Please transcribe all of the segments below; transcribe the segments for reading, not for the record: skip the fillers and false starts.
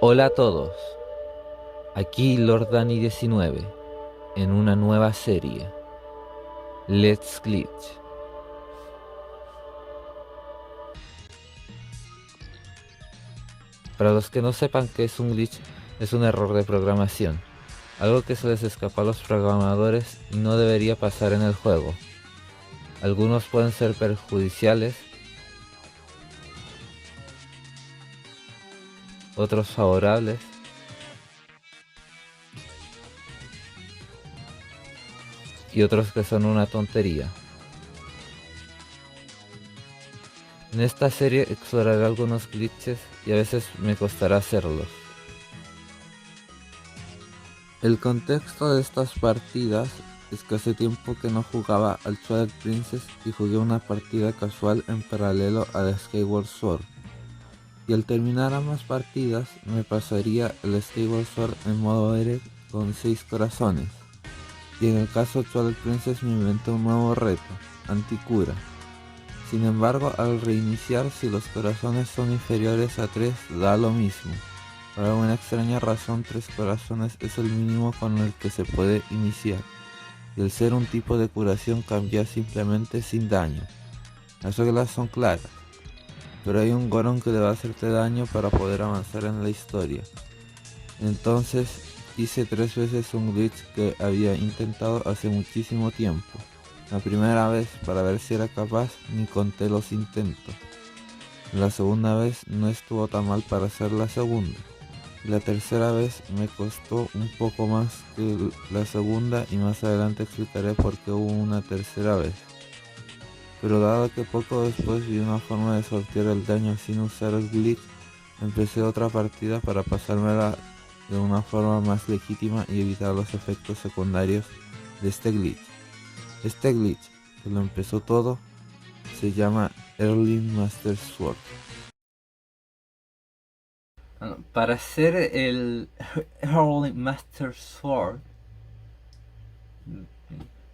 Hola a todos, aquí Lord Dani 19 en una nueva serie, Let's Glitch. Para los que no sepan qué es un glitch, es un error de programación, algo que se les escapa a los programadores y no debería pasar en el juego. Algunos pueden ser perjudiciales, otros favorables, y otros que son una tontería. En esta serie exploraré algunos glitches y a veces me costará hacerlos. El contexto de estas partidas es que hace tiempo que no jugaba al Twilight Princess y jugué una partida casual en paralelo a la Skyward Sword. Y al terminar ambas partidas me pasaría el Skyward Sword en modo Ere con 6 corazones. Y en el caso de Twilight Princess me inventé un nuevo reto, anticura. Sin embargo, al reiniciar, si los corazones son inferiores a 3 da lo mismo. Por alguna extraña razón, 3 corazones es el mínimo con el que se puede iniciar, y el ser un tipo de curación cambia simplemente sin daño. Las reglas son claras, pero hay un Goron que le va a hacerte daño para poder avanzar en la historia. Entonces hice 3 veces un glitch que había intentado hace muchísimo tiempo. La primera vez para ver si era capaz ni conté los intentos. La segunda vez no estuvo tan mal para hacer la segunda. La tercera vez me costó un poco más que la segunda y más adelante explicaré por qué hubo una tercera vez. Pero dado que poco después vi una forma de sortear el daño sin usar el glitch, empecé otra partida para pasármela de una forma más legítima y evitar los efectos secundarios de este glitch. Este glitch, que lo empezó todo, se llama Early Master Sword. Para hacer el Early Master Sword,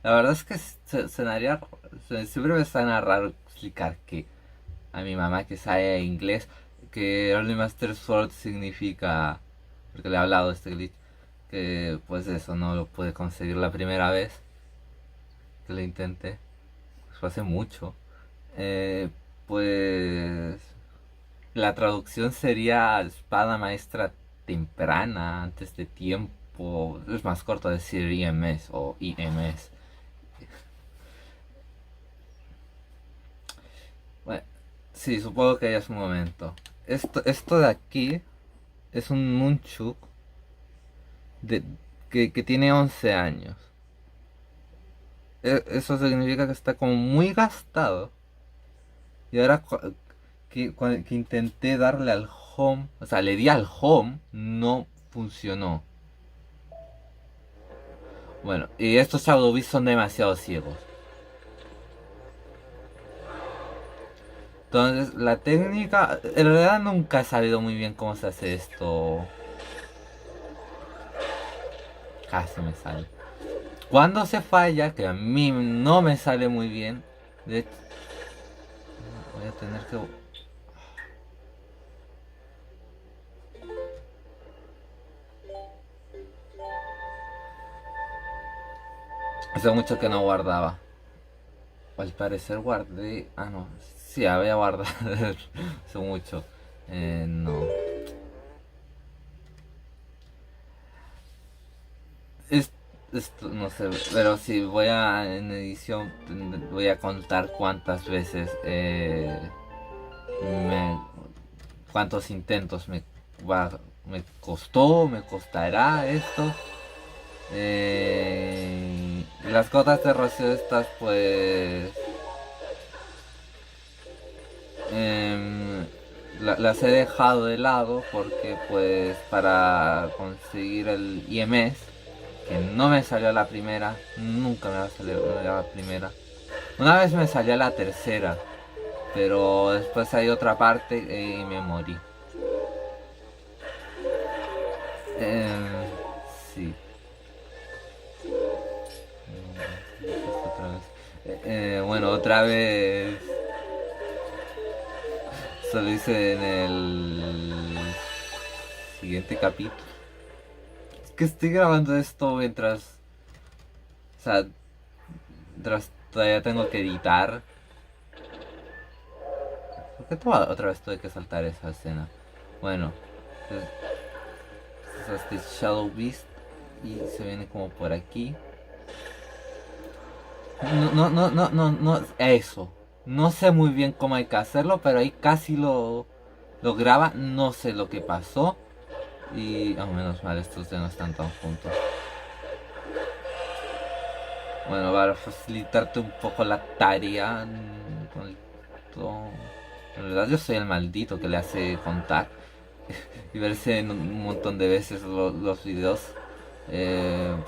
la verdad es que sonaría. Siempre me suena raro explicar que a mi mamá que sabe inglés que Early Master Sword significa. Porque le he hablado de este glitch. Que pues eso no lo pude conseguir la primera vez que lo intenté. Fue hace mucho. Eh, pues. La traducción sería espada maestra temprana, antes de tiempo. Es más corto decir IMS o IMS. Bueno, sí, supongo que ya es un momento. Esto de aquí es un Nunchuk de, que tiene 11 años. Eso significa que está como muy gastado. Y ahora que intenté darle al home, o sea, le di al home, no funcionó. Bueno, y estos Shadowbees son demasiado ciegos. Entonces, la técnica, en realidad nunca he sabido muy bien cómo se hace esto. Casi me sale. Cuando se falla, que a mí no me sale muy bien, de hecho, voy a tener que... Hace mucho que no guardaba. Al parecer guardé... Ah, no. Sí, había guardado hace mucho. No. Es, esto no sé, pero si voy a en edición voy a contar cuántas veces me, cuántos intentos me costó, me costará esto. Las gotas de rocío estas pues em, las he dejado de lado porque pues para conseguir el IMS que no me salió a la primera, nunca me va a salir a la primera. Una vez me salió a la tercera, pero después hay otra parte y me morí. Eh, sí. Otra vez. Bueno, otra vez. Solo hice en el siguiente capítulo. Es que estoy grabando esto mientras... O sea, mientras todavía tengo que editar. ¿Por qué otra vez tuve que saltar esa escena? Bueno, es este Shadow Beast y se viene como por aquí. No, eso. No sé muy bien cómo hay que hacerlo, pero ahí casi lo graba. No sé lo que pasó. Y, menos mal, estos ya no están tan juntos. Bueno, para facilitarte un poco la tarea. En verdad yo soy el maldito que le hace contar y verse en un montón de veces los videos.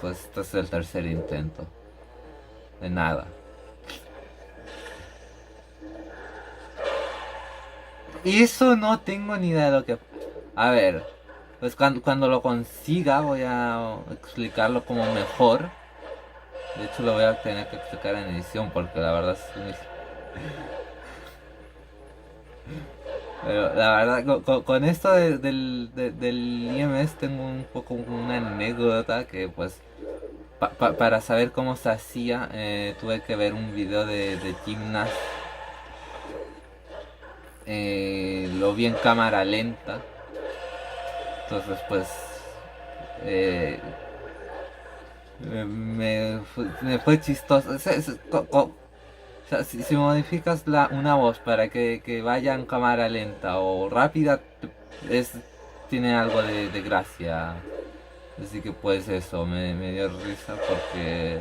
Pues este es el tercer intento. De nada. Eso no tengo ni idea de lo que... A ver, pues cuando lo consiga voy a explicarlo como mejor. De hecho lo voy a tener que explicar en edición porque la verdad es muy... Pero la verdad, con esto del IMS tengo un poco una anécdota que pues para saber cómo se hacía tuve que ver un video de Gymnast. Lo vi en cámara lenta. Entonces pues eh, me fue chistoso. O sea, si modificas una voz para que vaya en cámara lenta o rápida, es, tiene algo de gracia. Así que pues eso, me dio risa porque...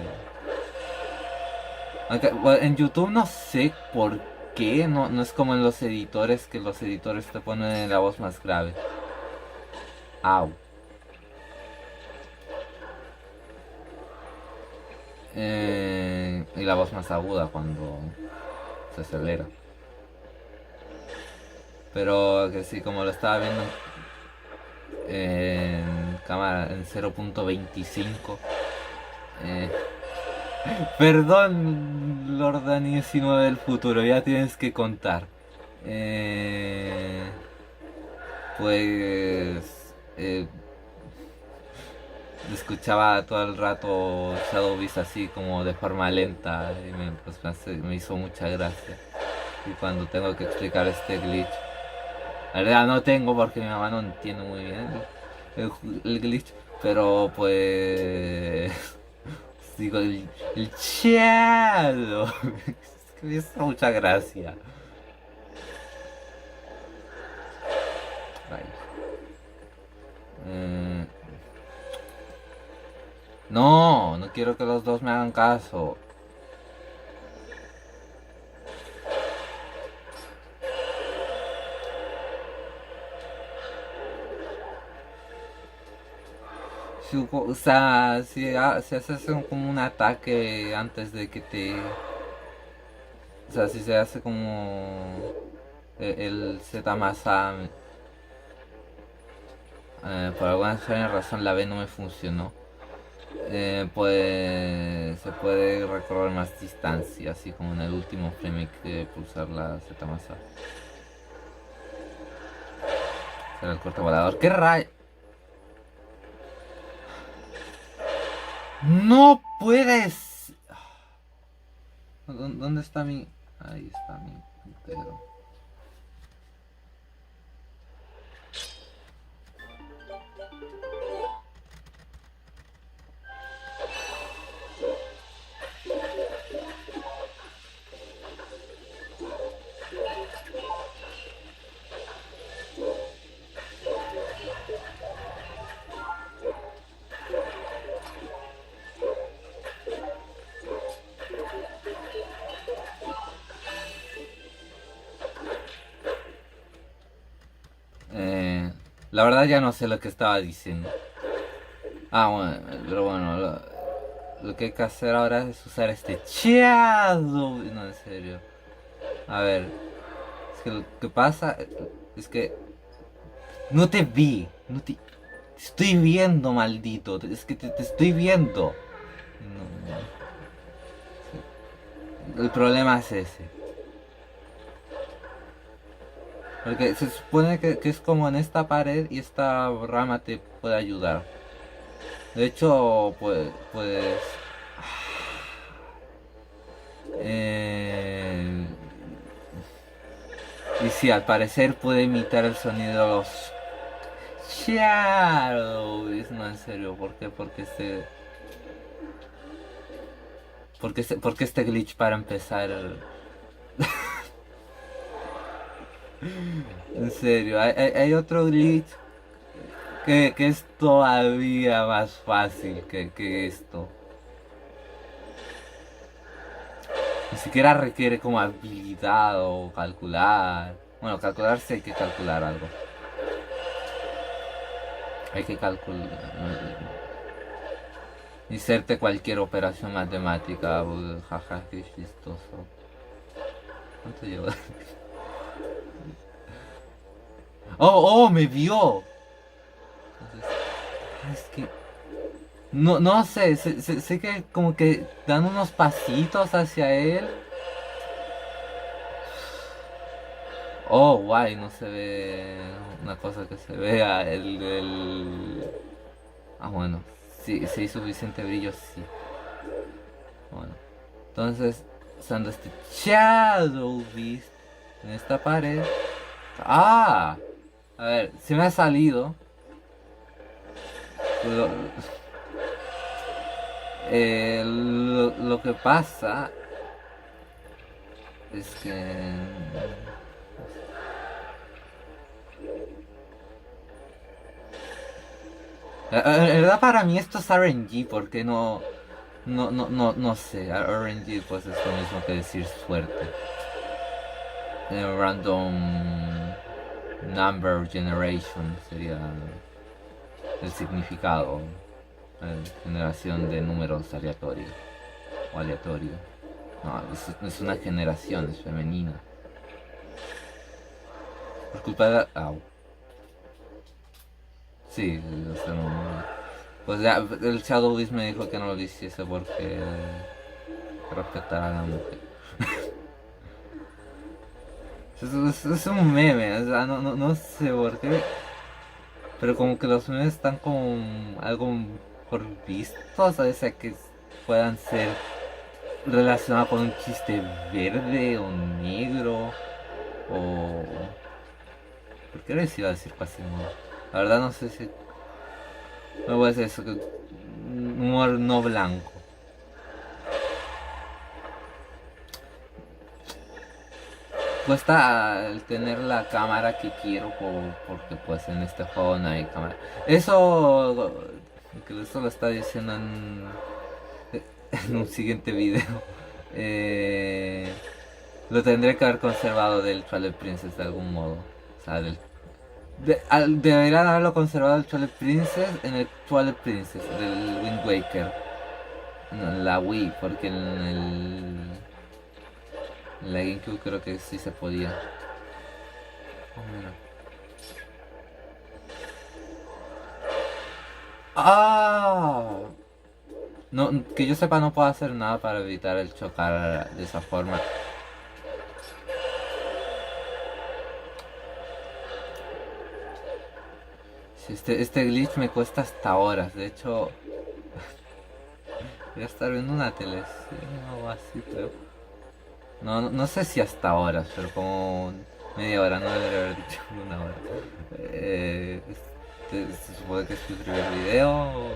Bueno, en YouTube no sé por qué, no es como en los editores, que los editores te ponen la voz más grave. Au. Y la voz más aguda cuando se acelera. Pero que sí, como lo estaba viendo en cámara en 0.25. Perdón, Lord Dani 19 del futuro, ya tienes que contar. Pues escuchaba todo el rato Shadow Beast así como de forma lenta y me hizo mucha gracia. Y cuando tengo que explicar este glitch, la verdad no tengo porque mi mamá no entiende muy bien el glitch, pero pues digo el Shadow. Es que me hizo mucha gracia. No quiero que los dos me hagan caso. O sea, si haces como un ataque antes de que te... O sea, si se hace como el Z más A, por alguna extraña razón la B no me funcionó. Pues se puede recorrer más distancia, así como en el último frame hay que pulsar la Z más A. Será el corte volador. ¿Qué rayo? ¡No puedes! ¿Dónde está mi...? Ahí está mi dedo. La verdad ya no sé lo que estaba diciendo. Bueno, pero bueno, lo que hay que hacer ahora es usar este Shadow. No, en serio. A ver, es que lo que pasa es que no te vi, te estoy viendo, maldito. Es que te estoy viendo. No. El problema es ese. Porque se supone que es como en esta pared y esta rama te puede ayudar. De hecho, pues eh, y sí, al parecer puede imitar el sonido de los Shadows. No, en serio, ¿por qué? Porque este glitch para empezar. En serio, hay otro glitch que es todavía más fácil que esto. Ni siquiera requiere como habilidad o calcular. Bueno, calcular sí hay que calcular algo. Hay que calcular. Inserte cualquier operación matemática. Jaja, qué chistoso. ¿Cuánto llevo? ¡Oh, oh! ¡Me vio! Entonces, es que... No, no sé, sé que como que dan unos pasitos hacia él. Oh, guay, no se ve una cosa que se vea. Ah, bueno, sí, si hay suficiente brillo, sí. Bueno, entonces, usando este Shadow Beast en esta pared. ¡Ah! A ver, se me ha salido. Lo, lo que pasa es que... En verdad para mí esto es RNG porque no sé, RNG pues es lo mismo que decir suerte. Random Number Generation sería el significado. Generación de números aleatorios o aleatorio. No, es una generación, es femenina. Por culpa de... Au. Sí, o sea, pues ya, el Shadow Beast me dijo que no lo hiciese porque respetara a la mujer. Es un meme, o sea, no sé por qué. Pero como que los memes están como algo por vistos, a sea que puedan ser relacionados con un chiste verde o negro o... ¿Por qué les iba a decir Quasimodo? La verdad no sé si... No voy a decir eso, que humor no blanco. Cuesta el tener la cámara que quiero porque pues en este juego no hay cámara. Eso lo está diciendo en un siguiente video. Eh, lo tendré que haber conservado del Twilight Princess de algún modo. O sea, deberían haberlo conservado el Twilight Princess en el Twilight Princess del Wind Waker. No, en la Wii, porque en la GameCube creo que sí se podía. Oh, mira. ¡Ah! No, que yo sepa no puedo hacer nada para evitar el chocar de esa forma. Este glitch me cuesta hasta horas. De hecho, voy a estar viendo una tele o algo así, creo. No sé si hasta horas, pero como media hora, no debería haber dicho una hora. Se supone que es tu primer video.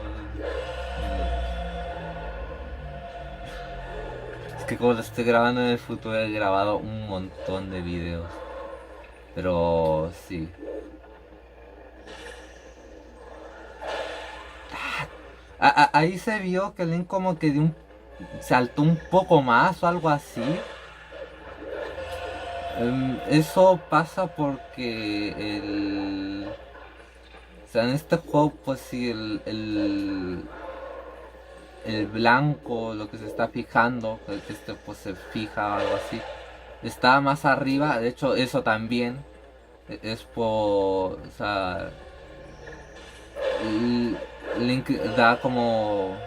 Es que como lo estoy grabando en el futuro he grabado un montón de videos. Pero sí. Ahí se vio que Link como que saltó un poco más o algo así. Eso pasa porque o sea, en este juego pues sí el blanco, lo que se está fijando, que este pues se fija o algo así, está más arriba. De hecho eso también es por... O sea, Link da como...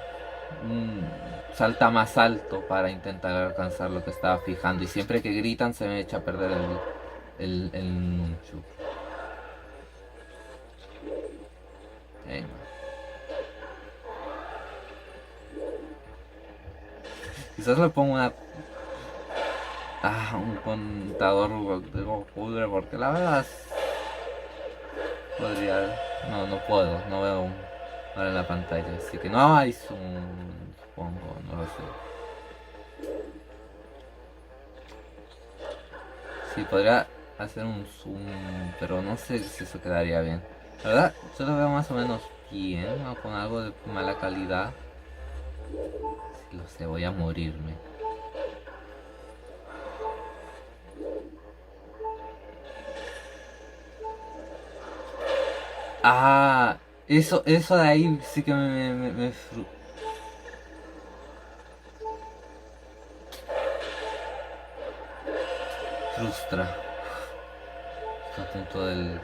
salta más alto para intentar alcanzar lo que estaba fijando y siempre que gritan se me echa a perder el Nunchu. Venga. Quizás le pongo un contador de Goku, porque la verdad podría... No, no puedo, no veo ahora en la pantalla, así que no hay zoom, supongo, no lo sé. Sí, podría hacer un zoom, pero no sé si eso quedaría bien. La verdad, yo lo veo más o menos bien, ¿no? Con algo de mala calidad. Sí, lo sé, voy a morirme. Ah, eso de ahí sí que me frustra. Estoy a punto de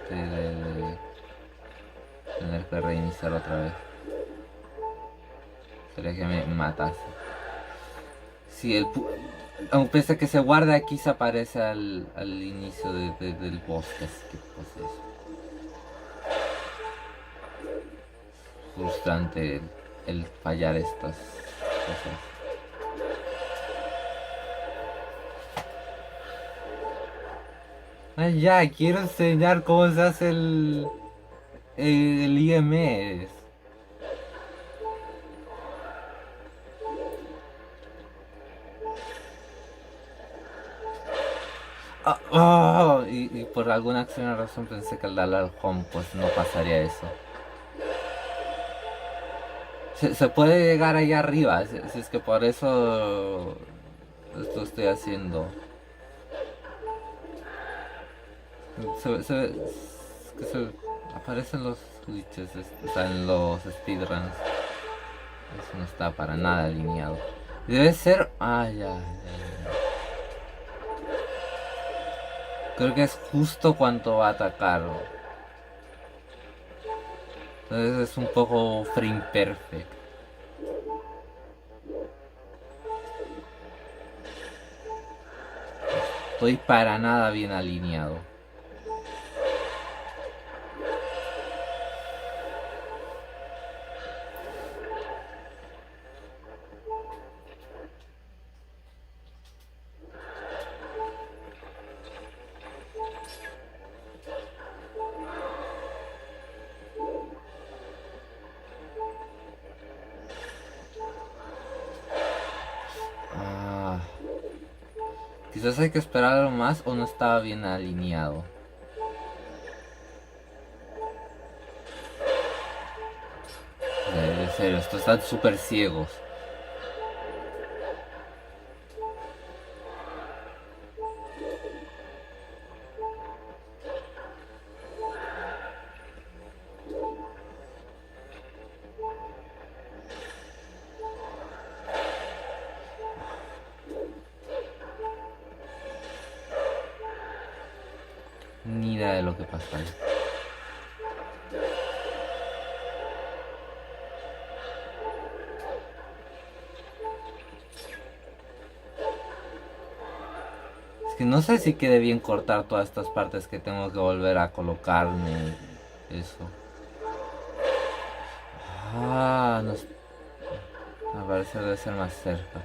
tener que reiniciar otra vez. Sería que me matase. Sí, aunque pese a que se guarda aquí, se aparece al inicio del bosque, así que pues eso. Frustrante el fallar estas cosas. Ah, ya, quiero enseñar cómo se hace el IMS. Y por alguna extraña razón pensé que al darle al home pues no pasaría eso. Se puede llegar ahí arriba, si es que por eso esto estoy haciendo. Es que se aparecen los glitches, o sea, en los speedruns. Eso no está para nada alineado. Debe ser... ya. Creo que es justo cuando va a atacar. Entonces es un poco frame perfect. Estoy para nada bien alineado. Ah, quizás hay que esperar algo más o no estaba bien alineado. En serio, estos están súper ciegos. Ni idea de lo que pasó ahí. Es que no sé si quede bien cortar todas estas partes que tengo que volver a colocarme. Eso. No. A ver si debe ser más cerca.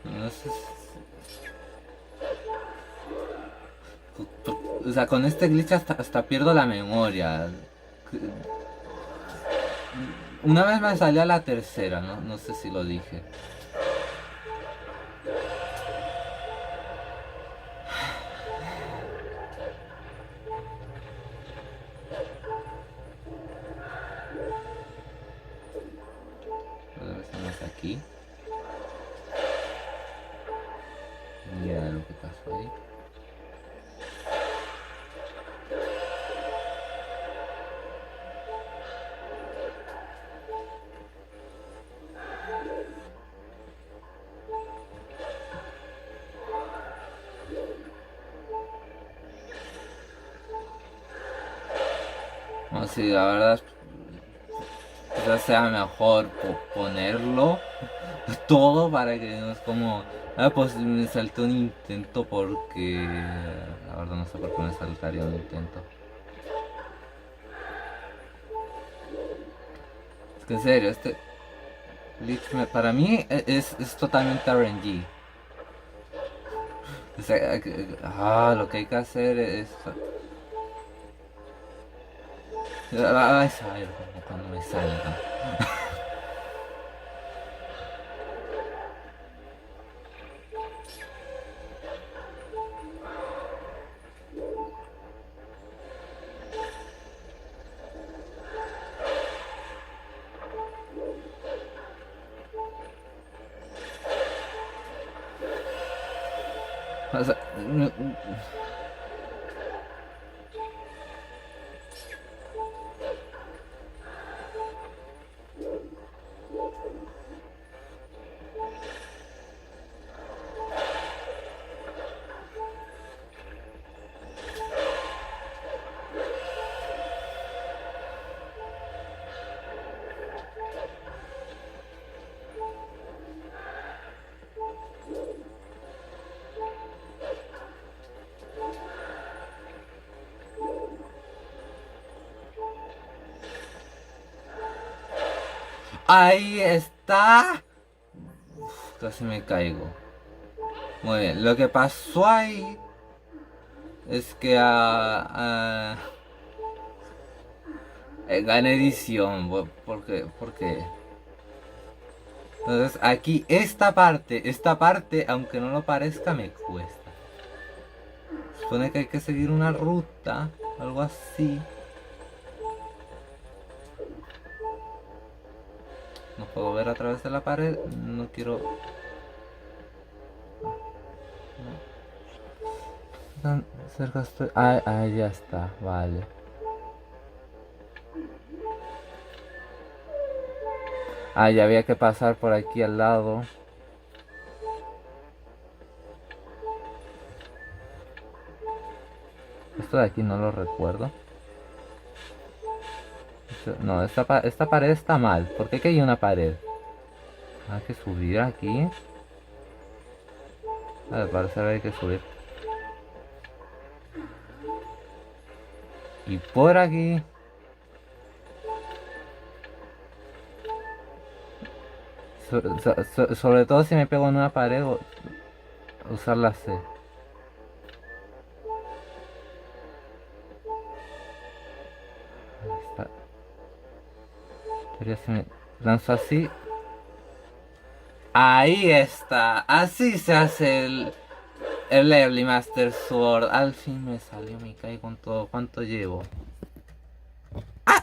No sé o sea, con este glitch hasta pierdo la memoria. Una vez me salió a la tercera, no sé si lo dije. Debe ser más aquí. Mira lo que pasó ahí. No, sí, la verdad, quizás sea mejor ponerlo todo para que no es como... Ah, pues me saltó un intento porque... La verdad no sé por qué me saltaría un intento. Es que en serio, este... para mí es totalmente RNG. O sea, lo que hay que hacer es... Ay, saber cuando me salga. O sea, ahí está. Uf, casi me caigo. Muy bien, lo que pasó ahí es que gané edición. Porque entonces aquí esta parte, aunque no lo parezca, me cuesta. Supone que hay que seguir una ruta, algo así. No puedo ver a través de la pared, no quiero... Tan cerca estoy... ya está, vale. Ya había que pasar por aquí al lado. Esto de aquí no lo recuerdo. No, esta pared está mal. ¿Por qué aquí hay una pared? Hay que subir aquí. Al parecer hay que subir. Y por aquí. Sobre todo si me pego en una pared, usar la C. Ahí está. Si me lanzo así. Ahí está. Así se hace el Early Master Sword. Al fin me salió, me caí con todo. ¿Cuánto llevo? ¡Ah!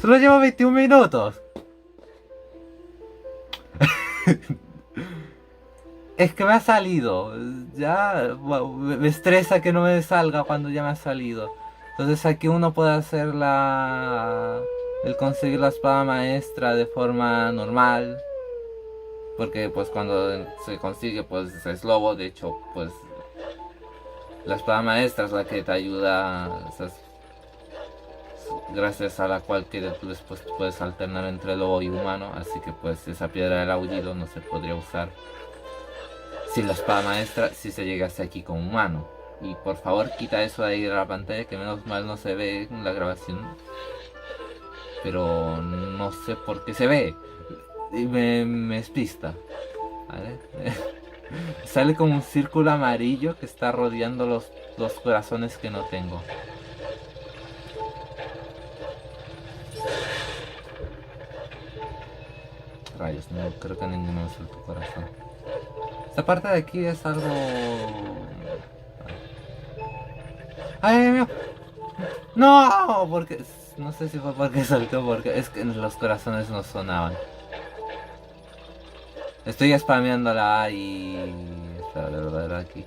Solo llevo 21 minutos. Es que me ha salido. Ya me estresa que no me salga cuando ya me ha salido. Entonces aquí uno puede hacer el conseguir la espada maestra de forma normal. Porque pues cuando se consigue pues es lobo. De hecho pues la espada maestra es la que te ayuda. O sea, gracias a la cual que tú después puedes alternar entre lobo y humano. Así que pues esa piedra del aullido no se podría usar si la espada maestra si se llegase aquí con humano. Y por favor quita eso de ahí de la pantalla, que menos mal no se ve en la grabación. Pero no sé por qué se ve. Y me despista. ¿Vale? Sale como un círculo amarillo que está rodeando los corazones que no tengo. Rayos, no creo que ninguno es tu corazón. Esta parte de aquí es algo... ¡Ay, Dios mío! ¡No! Porque... No sé si fue porque saltó, porque es que los corazones no sonaban. Estoy spameando la A y... Espera, de verdad era aquí.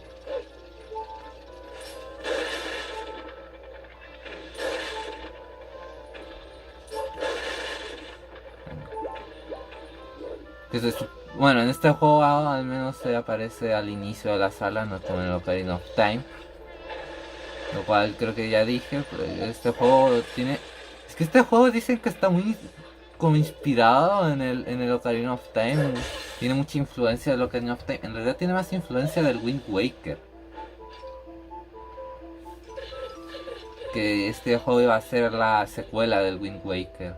Bueno, en este juego al menos se aparece al inicio de la sala, no como en el Ocarina of Time. Lo cual creo que ya dije, este juego tiene... Es que este juego dicen que está muy como inspirado en el Ocarina of Time. Tiene mucha influencia del Ocarina of Time. En realidad tiene más influencia del Wind Waker. Que este juego iba a ser la secuela del Wind Waker.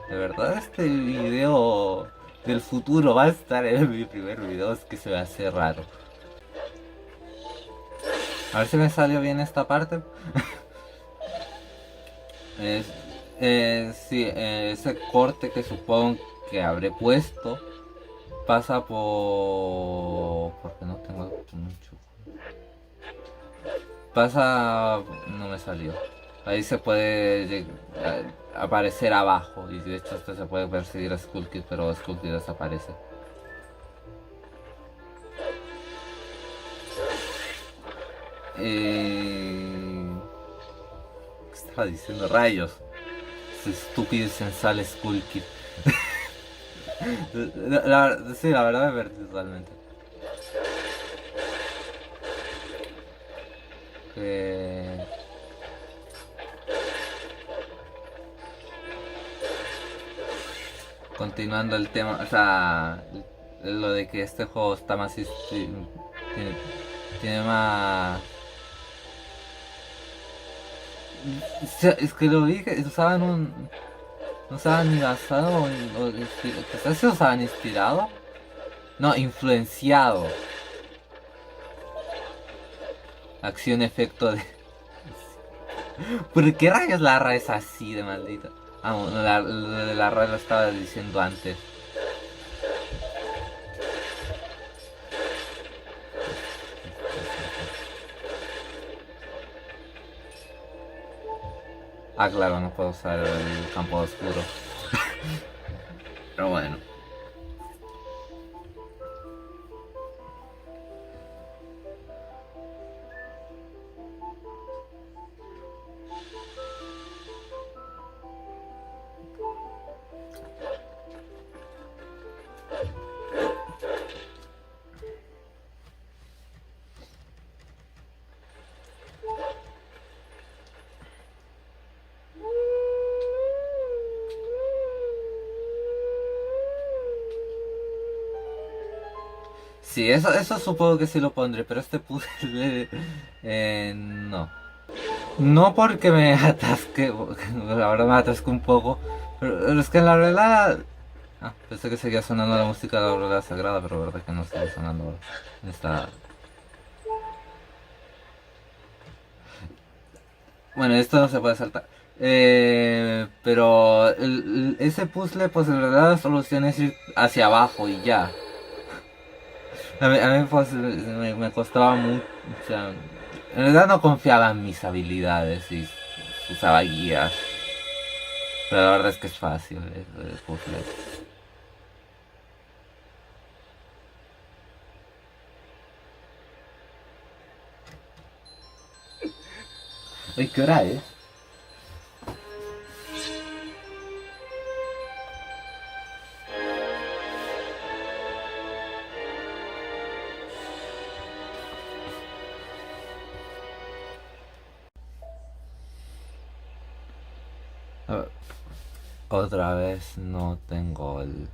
De verdad este video del futuro va a estar en mi primer video, es que se me hace raro. A ver si me salió bien esta parte. Es, sí, ese corte que supongo que habré puesto pasa por... porque no tengo mucho... Pasa... no me salió. Ahí se puede aparecer abajo y de hecho esto se puede perseguir a Skull Kid, pero Skull Kid desaparece. ¿Qué estaba diciendo? Rayos. Ese estúpido y sensal Skull Kid. Sí, la verdad me perdí totalmente. Continuando el tema, o sea, lo de que este juego está más... tiene más... Es que lo vi que usaban un... no usaban ni basado o quizás se usaban inspirado. No, influenciado. Acción efecto de... ¿Por qué rayos la RA es así de maldita? Ah, bueno, la RA lo estaba diciendo antes. Ah, claro, no puedo usar el campo oscuro. Pero bueno. Sí, eso supongo que sí lo pondré, pero este puzzle... no. No porque me atasque, la verdad me atasque un poco, pero es que en la realidad... Ah, pensé que seguía sonando la música de la Aurora Sagrada, pero la verdad que no sigue sonando ahora. Está... Bueno, esto no se puede saltar. Pero ese puzzle, pues en realidad la solución es ir hacia abajo y ya. A mí pues me costaba mucho. O sea, en realidad no confiaba en mis habilidades y usaba guías. Pero la verdad es que es fácil el puzzle. Uy, ¿qué hora es? A ver, otra vez no tengo el...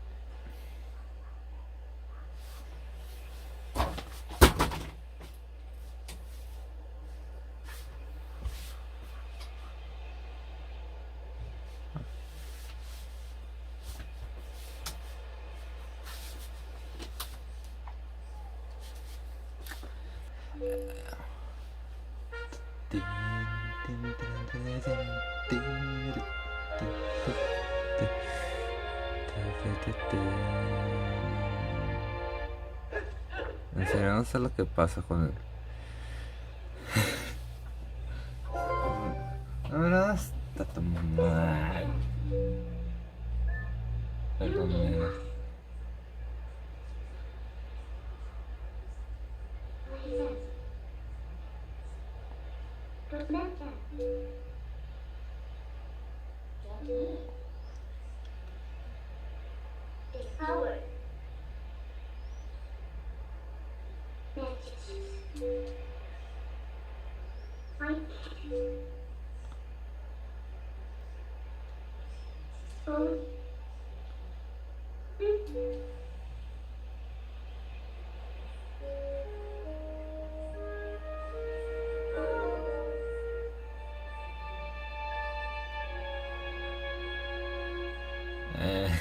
En serio, no sé lo que pasa con él. La verdad está tan mal. Perdóname.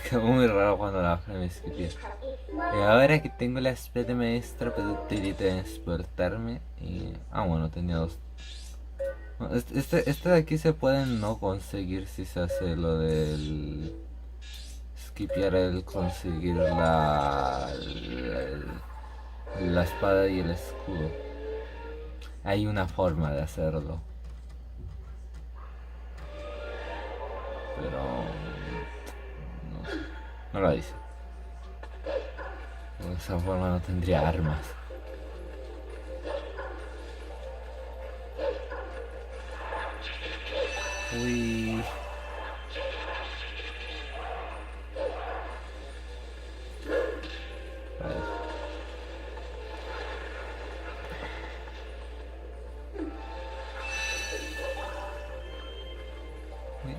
Quedó muy raro cuando la hoja me escribía. Y ahora que tengo la espada de maestra, puedo teletransportarme. Y. Ah, bueno, tenía dos. No, este de aquí se puede no conseguir si se hace lo del. Skipear el conseguir la espada y el escudo. Hay una forma de hacerlo. Pero. No lo hice. De esa forma no tendría armas. Uy.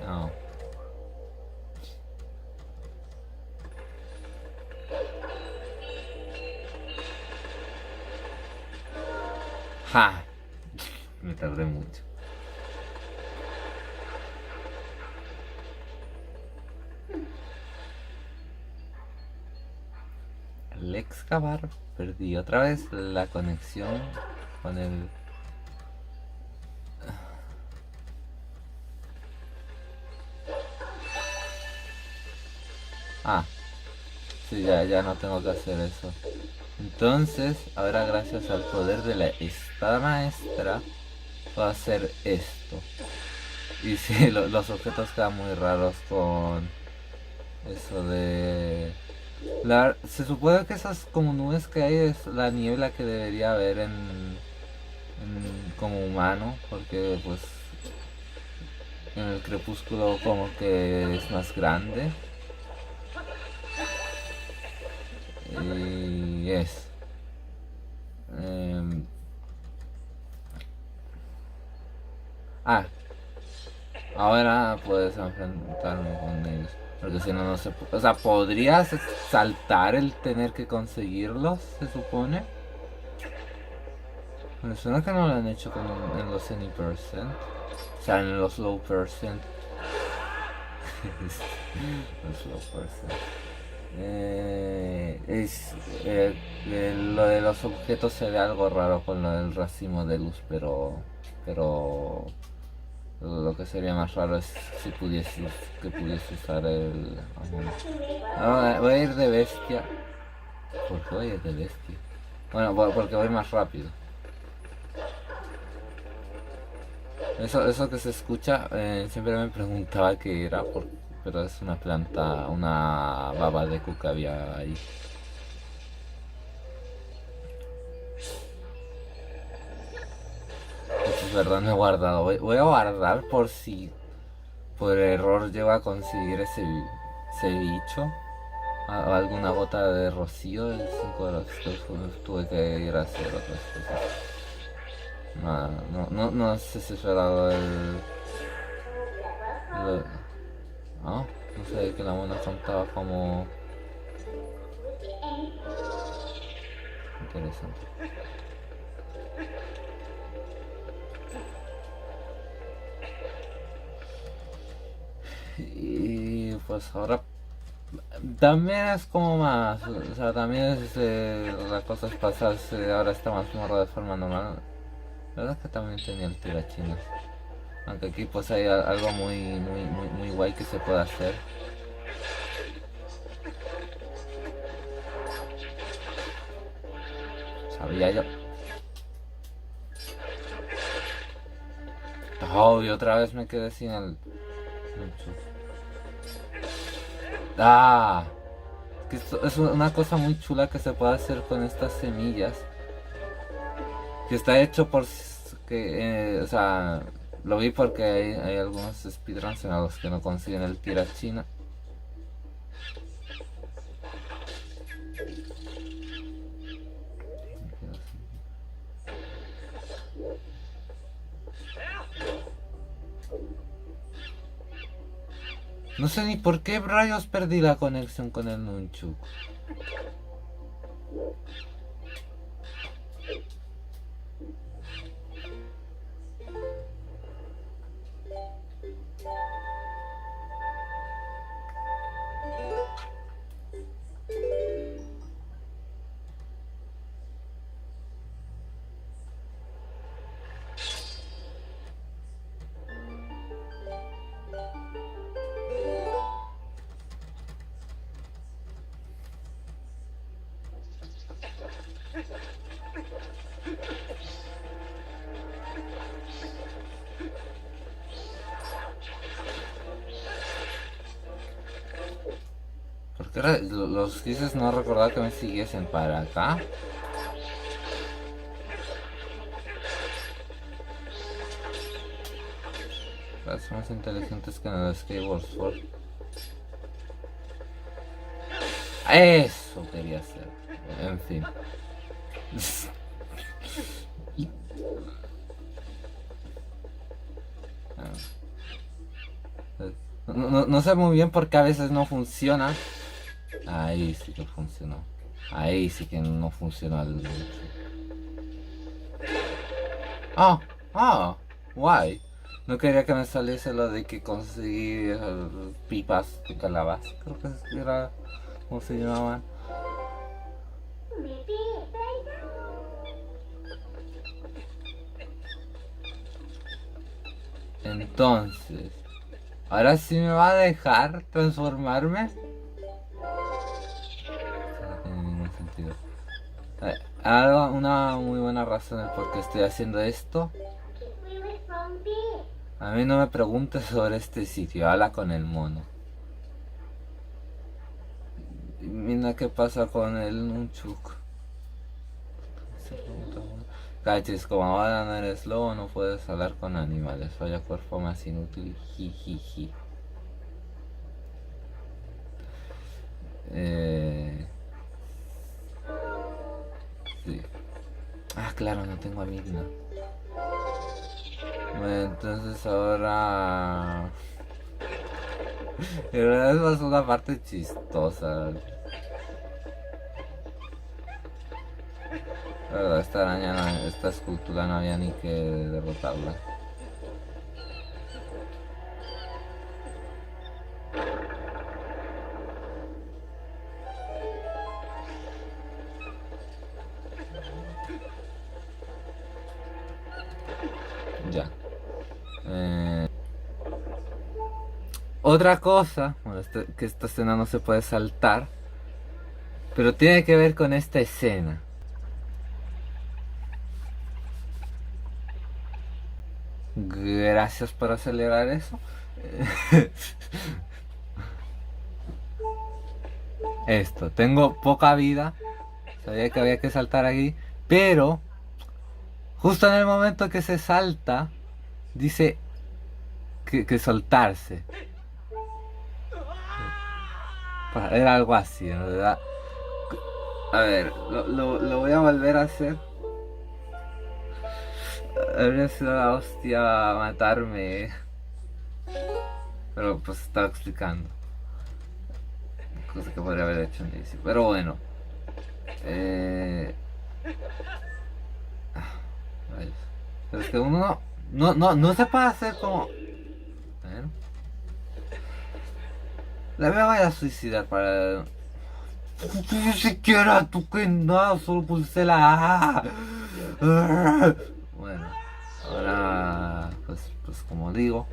No. ¡Ja! Me tardé mucho. Al excavar, perdí otra vez la conexión con el. Ah, sí, ya no tengo que hacer eso. Entonces, ahora gracias al poder de la espada maestra, puedo hacer esto. Y sí, los objetos quedan muy raros con eso de. Se supone que esas como nubes que hay es la niebla que debería haber como humano, porque pues en el crepúsculo como que es más grande. Y es. em, ah, ahora puedes enfrentarme con ellos. Porque si no, no se puede. O sea, podrías saltar el tener que conseguirlos, se supone. Me suena que no lo han hecho en los any percent. O sea, en los low percent. Los low percent. Lo de los objetos se ve algo raro con lo del racimo de luz, pero lo que sería más raro es si pudiese usar el. Voy a ir de bestia. ¿Por qué voy a ir de bestia? Bueno, porque voy más rápido. Eso que se escucha, siempre me preguntaba qué era, pero es una planta, una baba de que había ahí. Eso es verdad, no he guardado. Voy a guardar por si por error llego a conseguir ese bicho. O alguna gota de rocío de 5 horas. Tuve que ir a hacer otras cosas. No sé si será lo del. No, no sé que la mona contaba como. Interesante. Y pues ahora también es como más, o sea, también es las cosas pasarse, ahora está más morro de forma normal. La verdad es que también tenía el tirachinas. Aunque aquí pues hay algo muy guay que se puede hacer. Sabía yo. Oh, y otra vez me quedé sin el. Ah, que esto es una cosa muy chula que se puede hacer con estas semillas. Que está hecho por que, o sea, lo vi porque hay algunos speedruns en los que no consiguen el tirachina. No sé ni por qué rayos perdí la conexión con el Nunchuk. ¿Por qué los dices no recordar que me siguiesen para acá? Son más inteligentes que en el Skyward Sword. Eso quería hacer. En fin. No sé muy bien por qué a veces no funciona. Ahí sí que funcionó. Ahí sí que no funcionó el... Guay. No quería que me saliese lo de que conseguí pipas de calabaza. Creo que era como se llamaban. Entonces, ¿ahora sí me va a dejar transformarme? No tiene ningún sentido. Una muy buena razón por qué estoy haciendo esto. A mí no me preguntes sobre este sitio, habla con el mono. Mira qué pasa con el Nunchuk. Cachis, como ahora no eres lobo, no puedes hablar con animales. Vaya cuerpo más inútil. Jijiji. Sí. Ah, claro, no tengo a Midna. Bueno, entonces ahora... En realidad es más una parte chistosa. La verdad, esta araña, esta escultura no había ni que derrotarla. Ya. Otra cosa, bueno, que esta escena no se puede saltar, pero tiene que ver con esta escena. Gracias por acelerar eso. Esto, tengo poca vida. Sabía que había que saltar aquí, pero justo en el momento que se salta, dice que soltarse. Era algo así, en verdad. A ver, lo voy a volver a hacer. Habría sido la hostia matarme. Pero pues estaba explicando. Cosa que podría haber hecho en inicio. Pero bueno. Rayos. Pero es que uno no se puede hacer como... Bueno. La me voy a suicidar para... Ni siquiera toqué nada, solo pulsé la A. Bueno, ahora pues como digo,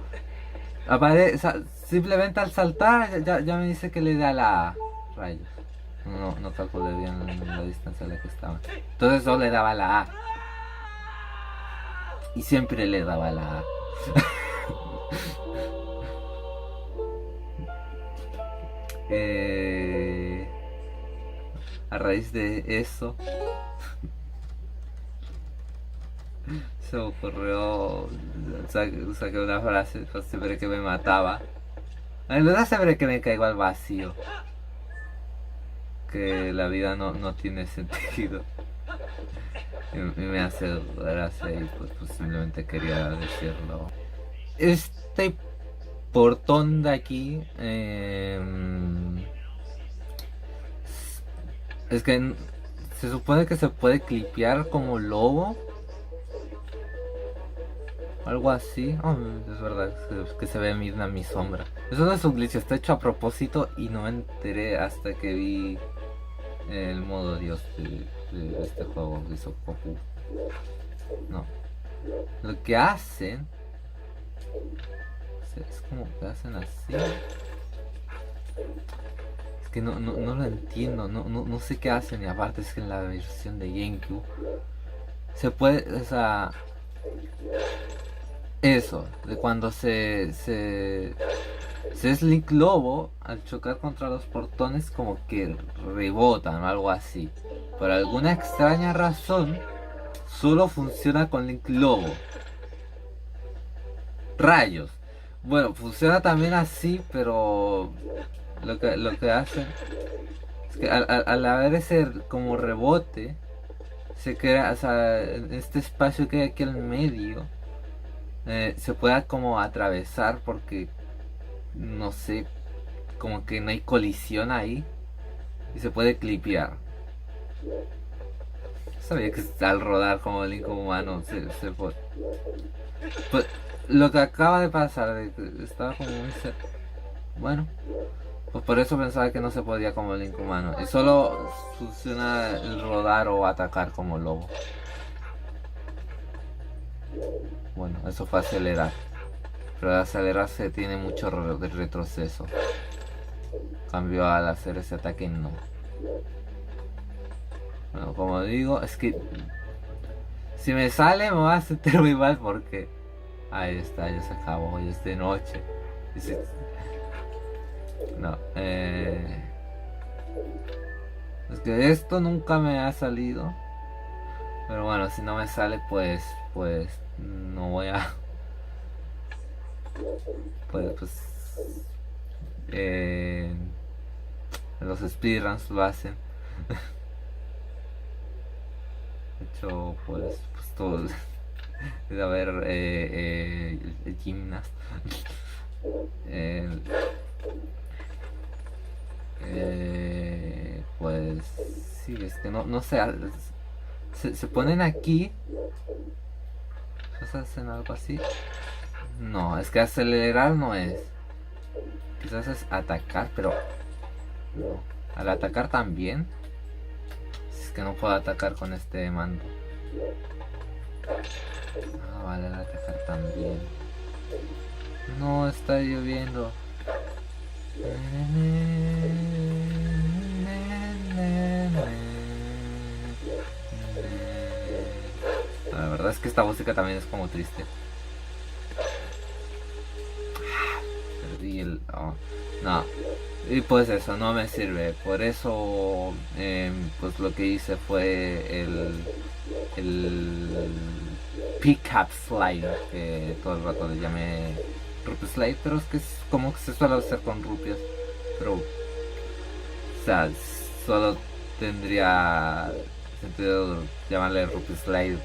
simplemente al saltar ya me dice que le da la A. Rayos. No calculé bien la distancia a la que estaba. Entonces solo le daba la A. Y siempre le daba la A. A raíz de eso se me ocurrió, saqué una frase, pues, siempre que me mataba. En verdad siempre que me caigo al vacío. Que la vida no tiene sentido. Y me hace gracia y pues simplemente quería decirlo. Este portón de aquí, es que se supone que se puede clipear como lobo. Algo así. Oh, es verdad que se ve mi sombra. Eso no es un glitch, está hecho a propósito y no me enteré hasta que vi el modo Dios de este juego que hizo Goku. No. Lo que hacen es como que hacen así. Es que no lo entiendo, no sé qué hacen. Y aparte es que en la versión de GameCube se puede, o sea, eso, de cuando se es Link Lobo, al chocar contra los portones como que rebotan o algo así. Por alguna extraña razón, solo funciona con Link Lobo. Rayos. Bueno, funciona también así, pero lo que hacen es que al haber ese como rebote, se crea, o sea, en este espacio que hay aquí en medio, se pueda como atravesar porque, no sé, como que no hay colisión ahí y se puede clipear. Sabía que al rodar como el Link humano se puede. Pues, lo que acaba de pasar, de que estaba como muy cerca. Bueno, pues por eso pensaba que no se podía como el Link humano. Y solo funciona el rodar o atacar como lobo. Bueno, eso fue acelerar. Pero al acelerarse tiene mucho de retroceso. Cambio al hacer ese ataque no. Bueno, como digo, es que si me sale me va a sentir muy mal porque ahí está, ya se acabó, ya es de noche. No, es que esto nunca me ha salido. Pero bueno, si no me sale, pues no voy a. Pues eh, los speedruns lo hacen. De hecho, pues todos. Debe haber gimnas. Eh, pues sí, es que no sé. Se ponen aquí. ¿Quizás hacen algo así? No, es que acelerar no es. Quizás es atacar, pero no. Al atacar también. Es que no puedo atacar con este mando. Ah, vale, al atacar también. No, está lloviendo. La verdad es que esta música también es como triste. Perdí el... oh, no. Y pues eso, no me sirve. Por eso, pues lo que hice fue el Pickup Slide, que todo el rato le llamé Rupee Slide, pero es que es como que se suele hacer con rupias. Pero, o sea, solo tendría sentido llamarle Rupee Slide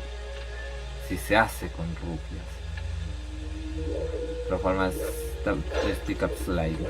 si se hace con rupias. De todas formas, es Pickup Slide.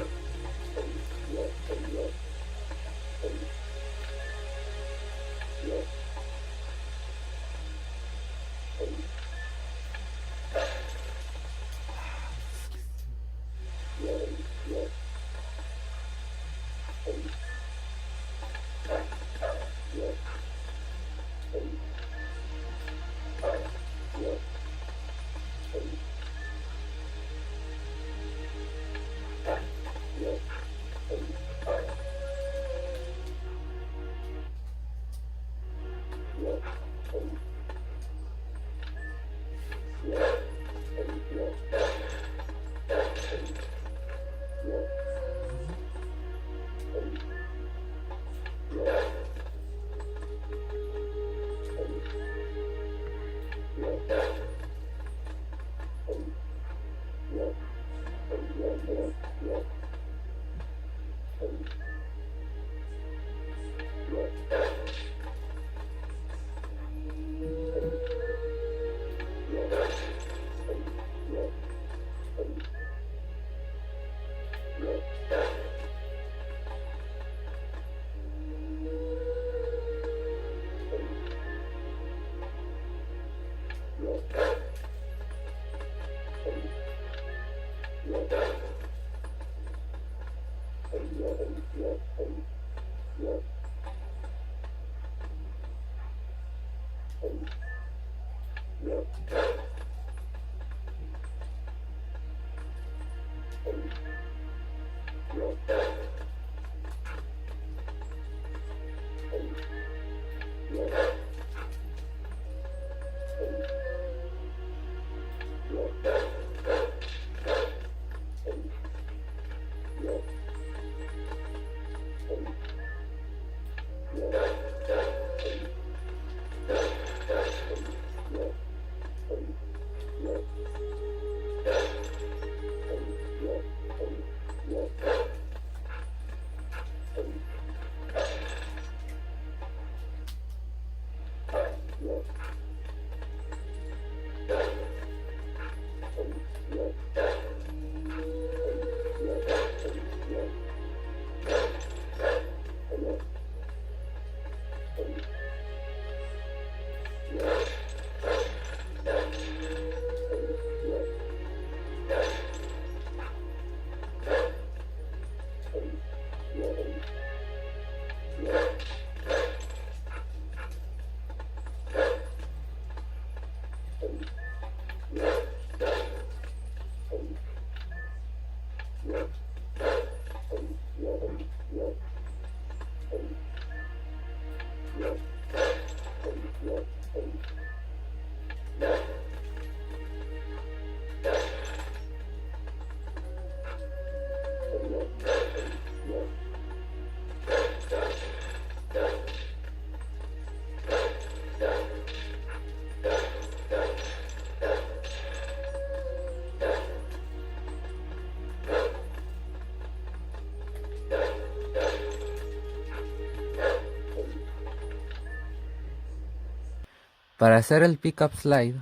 Para hacer el pickup slide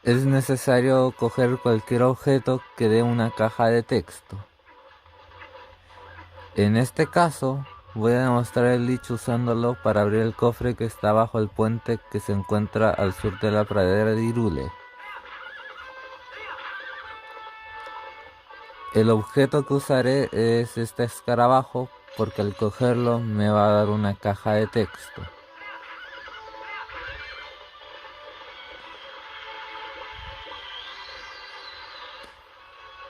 es necesario coger cualquier objeto que dé una caja de texto. En este caso voy a demostrar el glitch usándolo para abrir el cofre que está bajo el puente que se encuentra al sur de la pradera de Hyrule. El objeto que usaré es este escarabajo porque al cogerlo me va a dar una caja de texto.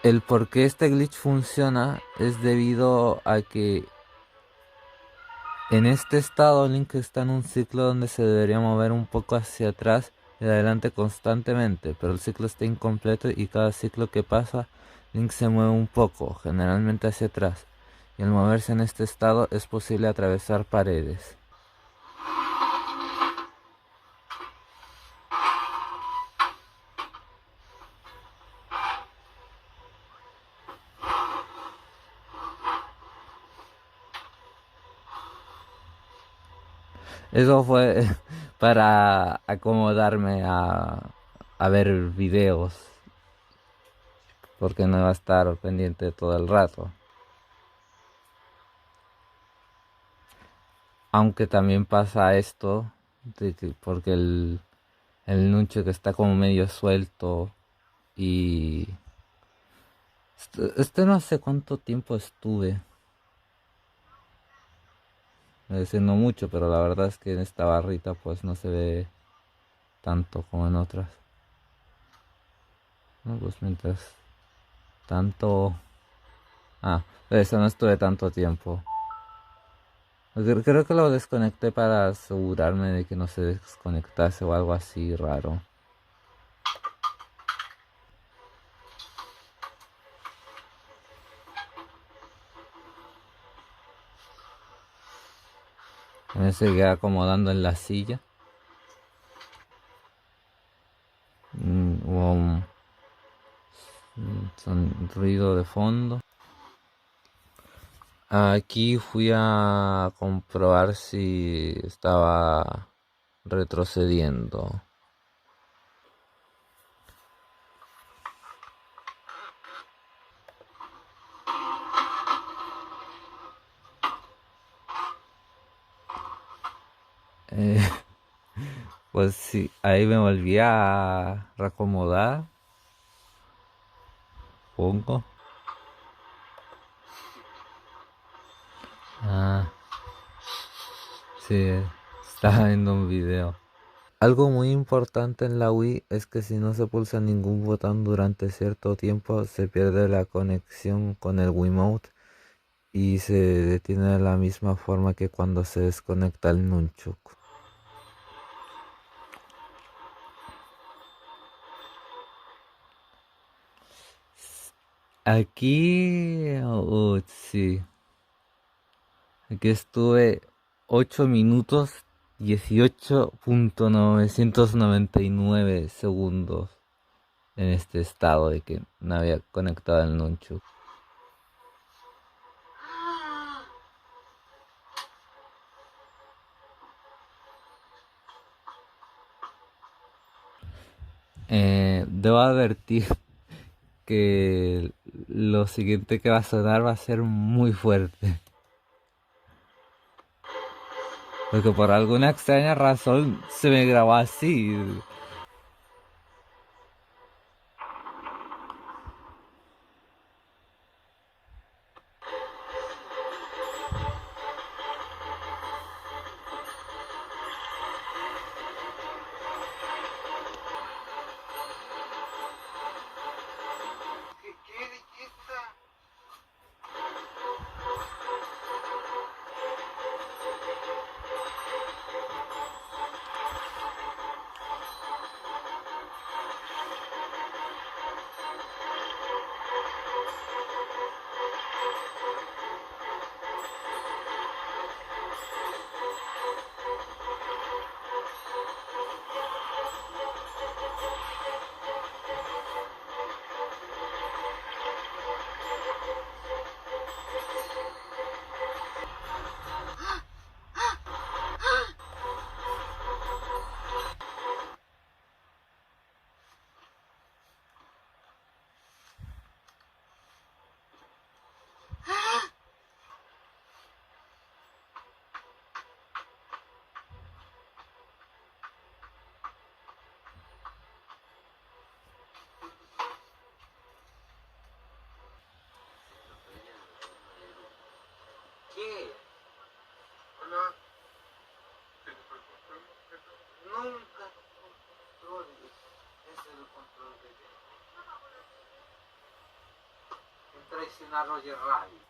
El por qué este glitch funciona es debido a que en este estado Link está en un ciclo donde se debería mover un poco hacia atrás y adelante constantemente, pero el ciclo está incompleto y cada ciclo que pasa Link se mueve un poco, generalmente hacia atrás, y al moverse en este estado es posible atravesar paredes. Eso fue para acomodarme a ver videos, porque no iba a estar pendiente todo el rato. Aunque también pasa esto, porque el nunchuk que está como medio suelto y... Este no sé cuánto tiempo estuve. No mucho, pero la verdad es que en esta barrita pues no se ve tanto como en otras. No, pues mientras tanto... Ah, eso no estuve tanto tiempo. Creo que lo desconecté para asegurarme de que no se desconectase o algo así raro. Me seguí acomodando en la silla. Hubo un ruido de fondo. Aquí fui a comprobar si estaba retrocediendo. Eh, pues sí, ahí me volví a reacomodar. Pongo. Ah, sí, estaba viendo un video. Algo muy importante en la Wii es que si no se pulsa ningún botón durante cierto tiempo, se pierde la conexión con el Wiimote y se detiene de la misma forma que cuando se desconecta el Nunchuk. Aquí, sí, aquí estuve 8 minutos 18.999 segundos en este estado de que no había conectado el Nunchuk. Debo advertir que lo siguiente que va a sonar va a ser muy fuerte. Porque por alguna extraña razón se me grabó así. ¿Qué dijiste? ¿Qué? No, nunca control. Es el control de traicionar a Roger Rabbit.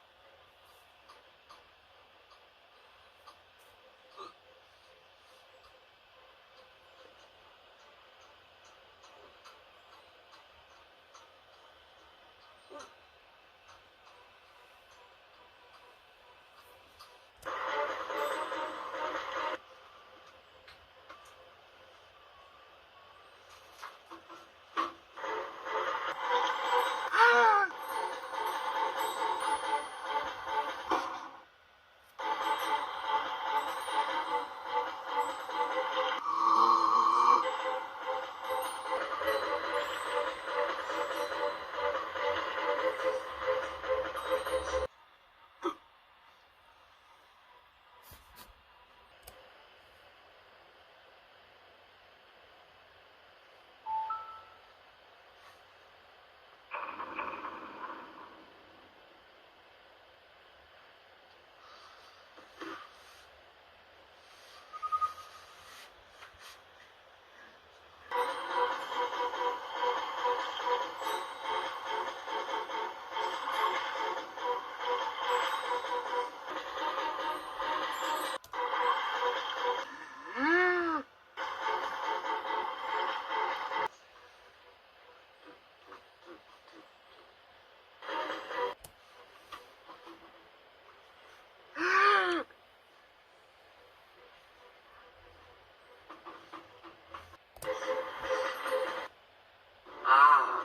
Ah,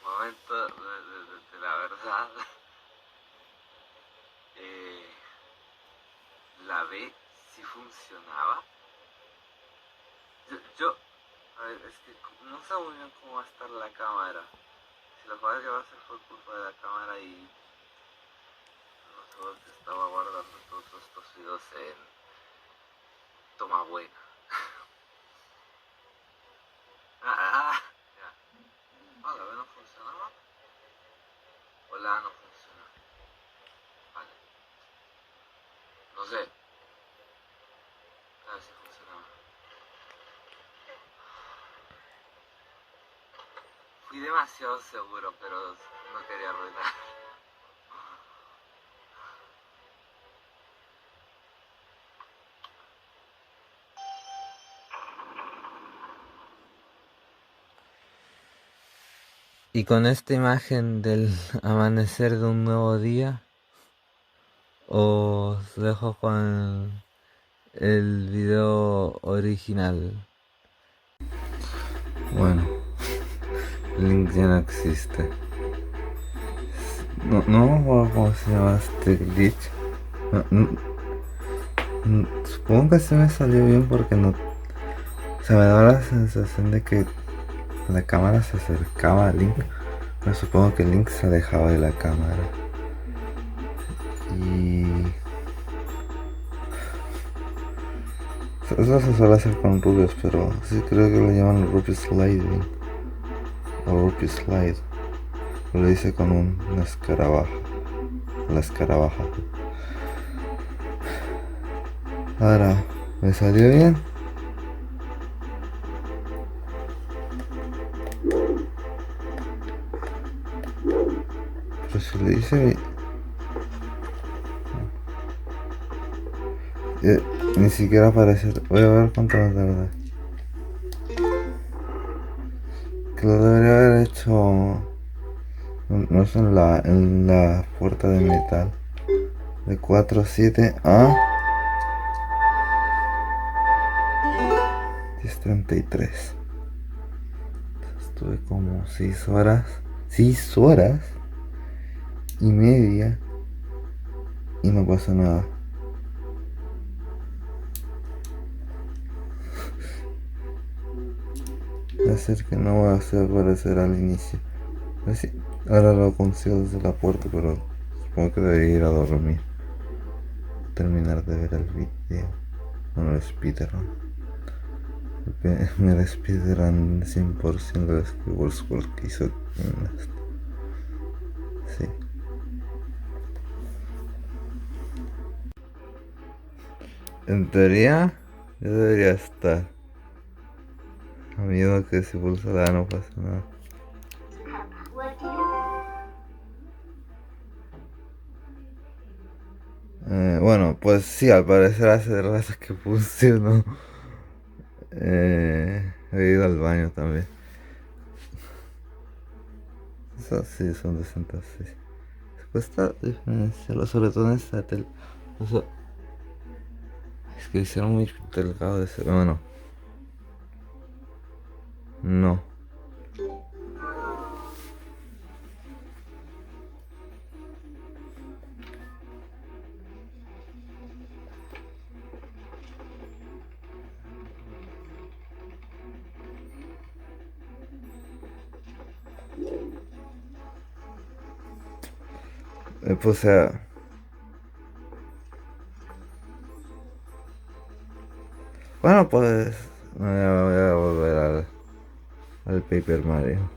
momento de la verdad. Eh, la B sí funcionaba. A ver, es que no sé muy bien cómo va a estar la cámara. Si lo que va a hacer fue culpa de la cámara y no sé por qué estaba guardando todos estos videos en toma buena. Ya. Ah, la B no funcionaba. No sé. A ver si funcionaba. Fui demasiado seguro, pero no quería arruinar. Y con esta imagen del amanecer de un nuevo día, os dejo con el video original. Bueno, el link ya no existe. No me acuerdo cómo se llama este glitch. Supongo que se me salió bien porque no. Se me daba la sensación de que la cámara se acercaba al link. Pero supongo que el link se alejaba de la cámara. Y eso se suele hacer con Rubius, pero sí creo que lo llaman Rubius Sliding o Rubius Slide. Lo hice con una escarabaja. La escarabaja. Ahora, ¿me salió bien? Pues si le hice... ni siquiera aparece. Voy a ver cuánto me tarda. Que lo debería haber hecho... No es en la puerta de metal. De 4 a 7 a 10:33. Estuve como 6 horas. 6 horas y media. Y no pasó nada. Va a ser que no va a hacer aparecer al inicio. A ver si ahora lo consigo desde la puerta, pero supongo que debería ir a dormir. Terminar de ver el video. Bueno, el speedrun. Me speedrun 100% de Skyward Sword que hizo. Sí. En teoría, yo debería estar. A miedo que si pulsa la no pasa nada. Bueno, pues sí, al parecer hace rato que funcionó. He ido al baño también. Eso sí, son 206. Cuesta diferenciarlo, sobre todo en esta tele. O sea, es que hicieron muy delgado ese. Bueno, no. Me puse a. Bueno, pues. Voy a volver al Paper Mario.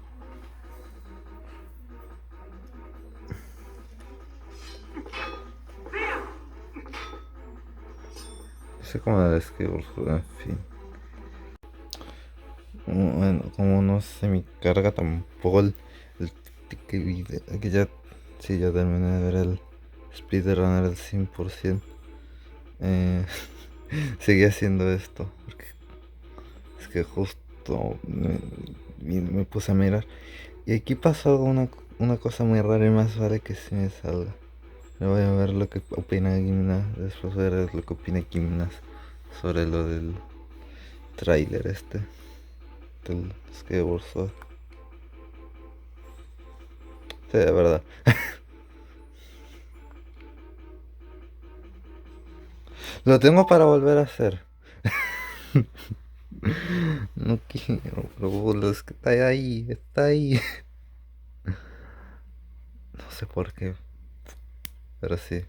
No sé cómo el Skateboard, en fin. Bueno, como no se me carga tampoco el video, que ya, sí, ya terminé de ver el speedrunner al 100%. Seguí haciendo esto, porque es que justo me puse a mirar. Y aquí pasó una cosa muy rara y más vale que sí me salga. Me voy a ver lo que opina Gimnas, después voy a ver lo que opina Gimnas sobre lo del tráiler este. Del Skateboard Sword. Sí, de verdad. Lo tengo para volver a hacer. No quiero, pero es que está ahí, está ahí. No sé por qué, pero sí.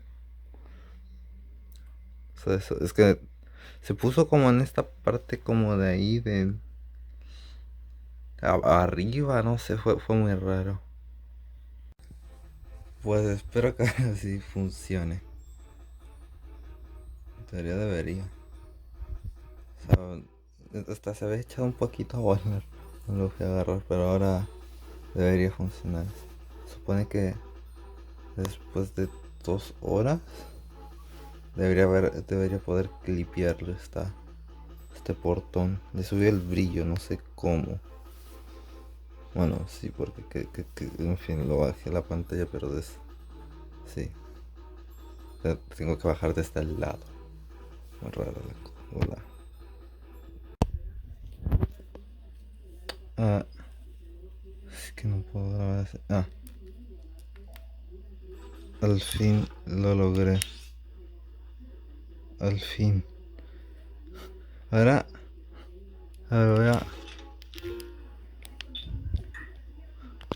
O sea, es que se puso como en esta parte como de ahí, de arriba, no sé, fue muy raro. Pues espero que así funcione. Debería. O sea, hasta se había echado un poquito a volar. No lo fui a agarrar, pero ahora debería funcionar. Supone que después de 2 horas debería poder clipearle este portón. Le subí el brillo, no sé cómo. Bueno, sí, porque en fin, lo bajé la pantalla, pero sí. O sea, tengo que bajar desde el lado. Muy rara la cosa. Ah, es que no puedo grabar así. Ah, al fin lo logré. Al fin. Ahora, a ver, voy a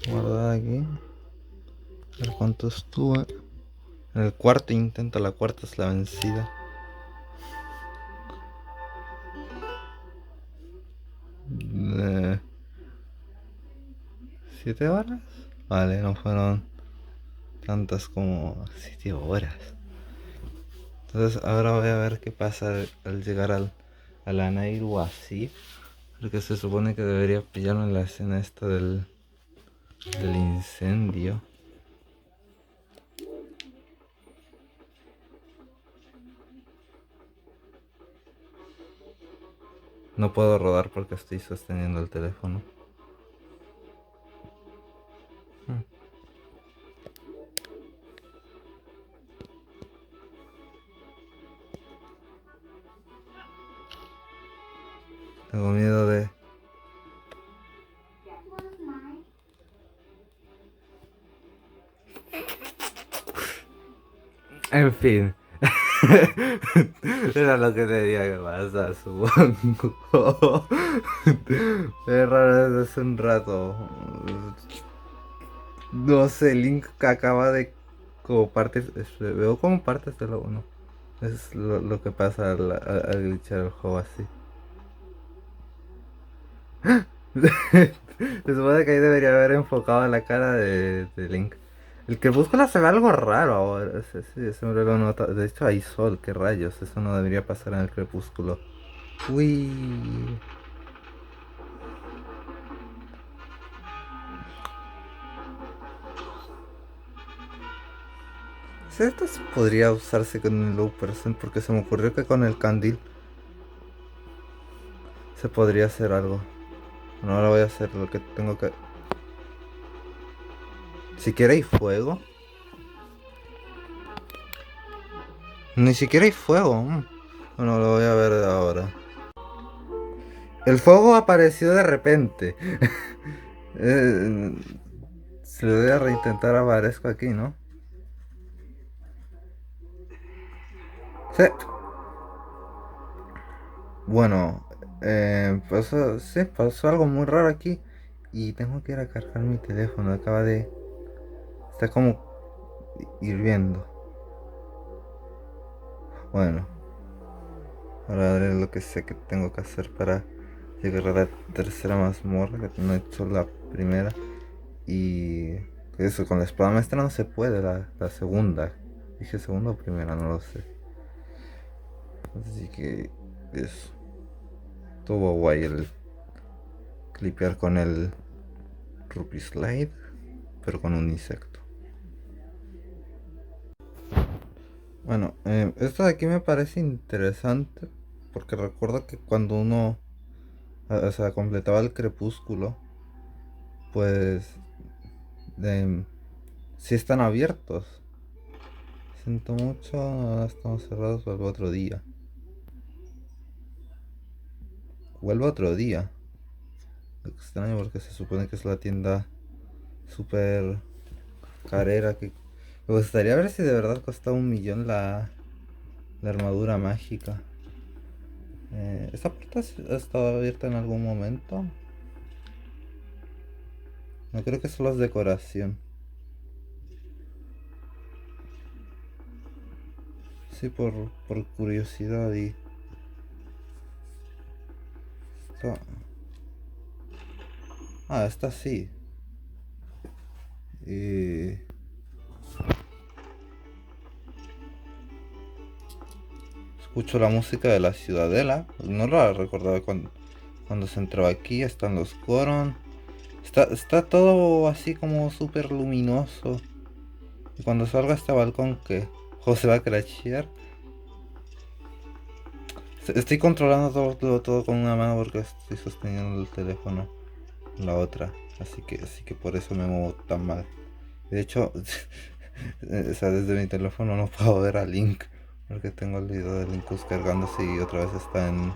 guardar aquí. A ver cuánto estuve. En el cuarto intento, la cuarta es la vencida. 7 horas. Vale, no fueron tantas como 7 horas. Entonces ahora voy a ver qué pasa al llegar al Anairu así. Porque se supone que debería pillarme la escena esta del incendio. No puedo rodar porque estoy sosteniendo el teléfono. Tengo miedo de... En fin. Era lo que tenía que pasar, supongo. Es raro desde hace un rato. No sé, Link que acaba de... Como partes... Veo como partes de lo uno. Es lo que pasa al glitchar el juego así. Se supone que ahí debería haber enfocado la cara de Link. El crepúsculo se ve algo raro ahora. Sí, siempre lo nota. De hecho hay sol, qué rayos. Eso no debería pasar en el crepúsculo. Uy. Sí, esto podría usarse con el low percent porque se me ocurrió que con el candil se podría hacer algo. Bueno, ahora voy a hacer lo que tengo que... ¿Siquiera hay fuego? Ni siquiera hay fuego. Bueno, lo voy a ver ahora. El fuego apareció de repente. Se lo voy a reintentar, aparezco aquí, ¿no? Sí. Bueno, pasó algo muy raro aquí. Y tengo que ir a cargar mi teléfono. Está como hirviendo. Bueno, ahora haré lo que sé que tengo que hacer para llegar a la tercera mazmorra, que no he hecho la primera. Y eso, con la espada maestra no se puede, la segunda. Dije segunda o primera, no lo sé. Así que eso. Estuvo guay el clipear con el Ruby Slide, pero con un insecto. Bueno, esto de aquí me parece interesante porque recuerdo que cuando uno, o sea, completaba el crepúsculo, pues sí están abiertos. Siento mucho, ahora estamos cerrados, vuelvo otro día. Vuelvo otro día. Extraño porque se supone que es la tienda super carera que... Me gustaría ver si de verdad cuesta 1 millón la armadura mágica. ¿Esta puerta ha estado abierta en algún momento? No creo que solo es decoración. Sí, por curiosidad y... Esta... Ah, esta sí. Y... escucho la música de la Ciudadela. No la recordaba cuando se entró aquí. Están los Goron. Está todo así como súper luminoso. Y cuando salga a este balcón que José va a crashear. Estoy controlando todo con una mano porque estoy sosteniendo el teléfono la otra. Así que por eso me muevo tan mal. De hecho, o sea, desde mi teléfono no puedo ver a Link. Porque tengo el video de Link cargándose y otra vez está en...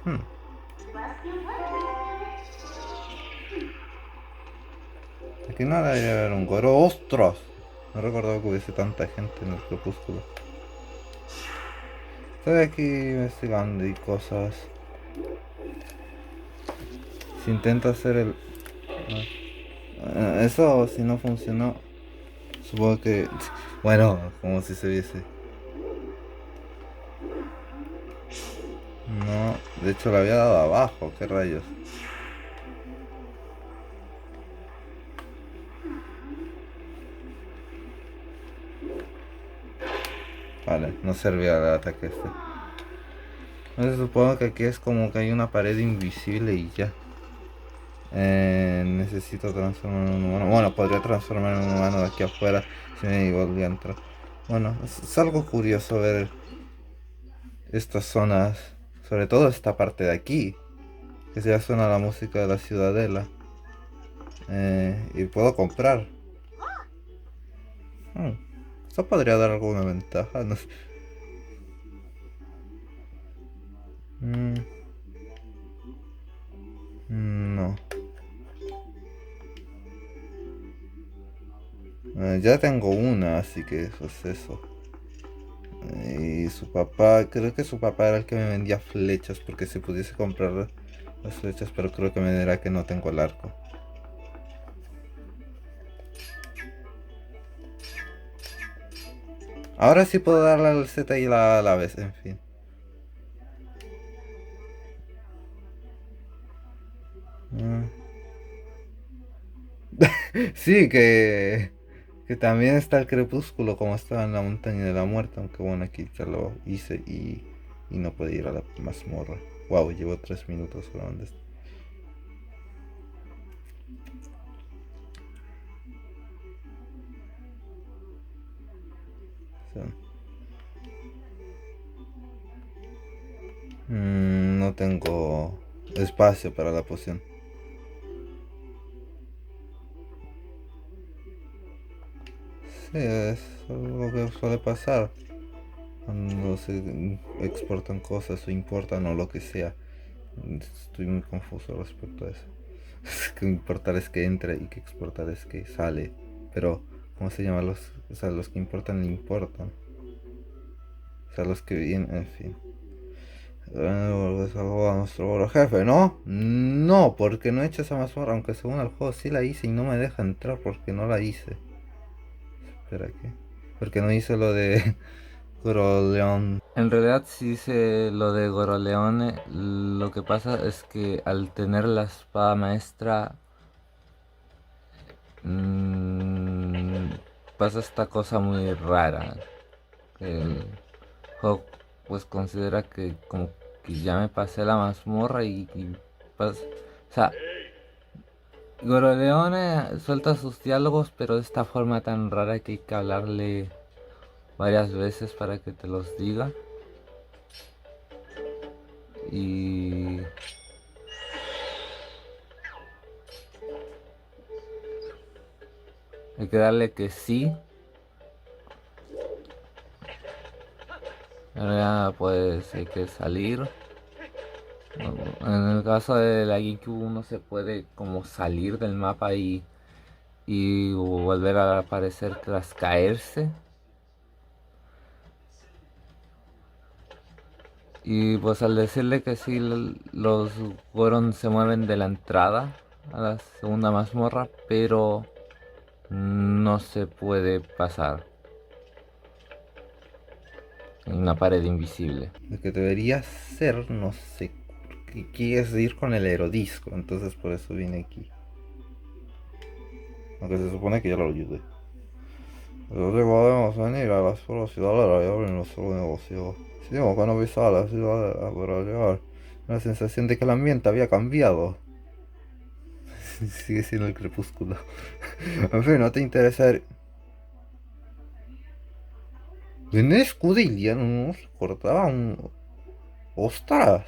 Hmm. Aquí no debería haber un Goro. ¡Ostras! No recordaba que hubiese tanta gente en el crepúsculo. Estoy aquí investigando y cosas. Si intento hacer el... eso si no funcionó. Supongo que... Bueno, como si se viese. No, de hecho le había dado abajo, qué rayos. Vale, no servía el ataque este. Entonces supongo que aquí es como que hay una pared invisible y ya. Necesito transformarme en un humano. Bueno, podría transformarme en un humano de aquí afuera si me volví a entrar. Bueno, es algo curioso ver estas zonas, sobre todo esta parte de aquí, que ya suena la música de la Ciudadela. Y puedo comprar. Hmm, Esto podría dar alguna ventaja, no sé. Mm, no. Ya tengo una, así que eso es eso. Y su papá, creo que su papá era el que me vendía flechas, porque si pudiese comprar las flechas, pero creo que me dirá que no tengo el arco. Ahora sí puedo darle al Z y la A la vez, en fin. Mm. Sí, que también está el crepúsculo como estaba en la montaña de la muerte, aunque bueno, aquí ya lo hice y no pude ir a la mazmorra. Wow, llevo 3 minutos grabando esto. So, no tengo espacio para la poción. Sí, es algo que suele pasar cuando se exportan cosas o importan o lo que sea. Estoy muy confuso respecto a eso. Que importar es que entra y que exportar es que sale. Pero, ¿cómo se llama? O sea, los que importan le importan. O sea, los que vienen, en fin. Es algo a nuestro oro jefe, ¿no? No, porque no he hecho esa mazmorra, aunque según el juego sí la hice y no me deja entrar porque no la hice. Espera, ¿qué? Porque no hice lo de Goroleón. En realidad sí hice lo de Goroleone. Lo que pasa es que al tener la espada maestra mm, pasa esta cosa muy rara. El juego pues considera que como que ya me pasé la mazmorra o sea, Goroleone suelta sus diálogos pero de esta forma tan rara que hay que hablarle varias veces para que te los diga. Y hay que darle que sí. Ahora pues hay que salir. En el caso de la GameCube uno se puede como salir del mapa y volver a aparecer tras caerse. Y pues al decirle que sí, los Goron se mueven de la entrada a la segunda mazmorra, pero no se puede pasar en una pared invisible. Lo que debería ser, no sé, porque quieres ir con el aerodisco, entonces por eso vine aquí. Aunque se supone que ya lo ayudé. Pero sí podemos venir a la sola ciudadela y abrir nuestro negocio. Si tengo que no pisar la ciudadela para llegar la sensación de que el ambiente había cambiado. Sigue siendo el crepúsculo. En fin, no te interesa. ¿Vender escudilla? No se cortaba un. ¡Ostras!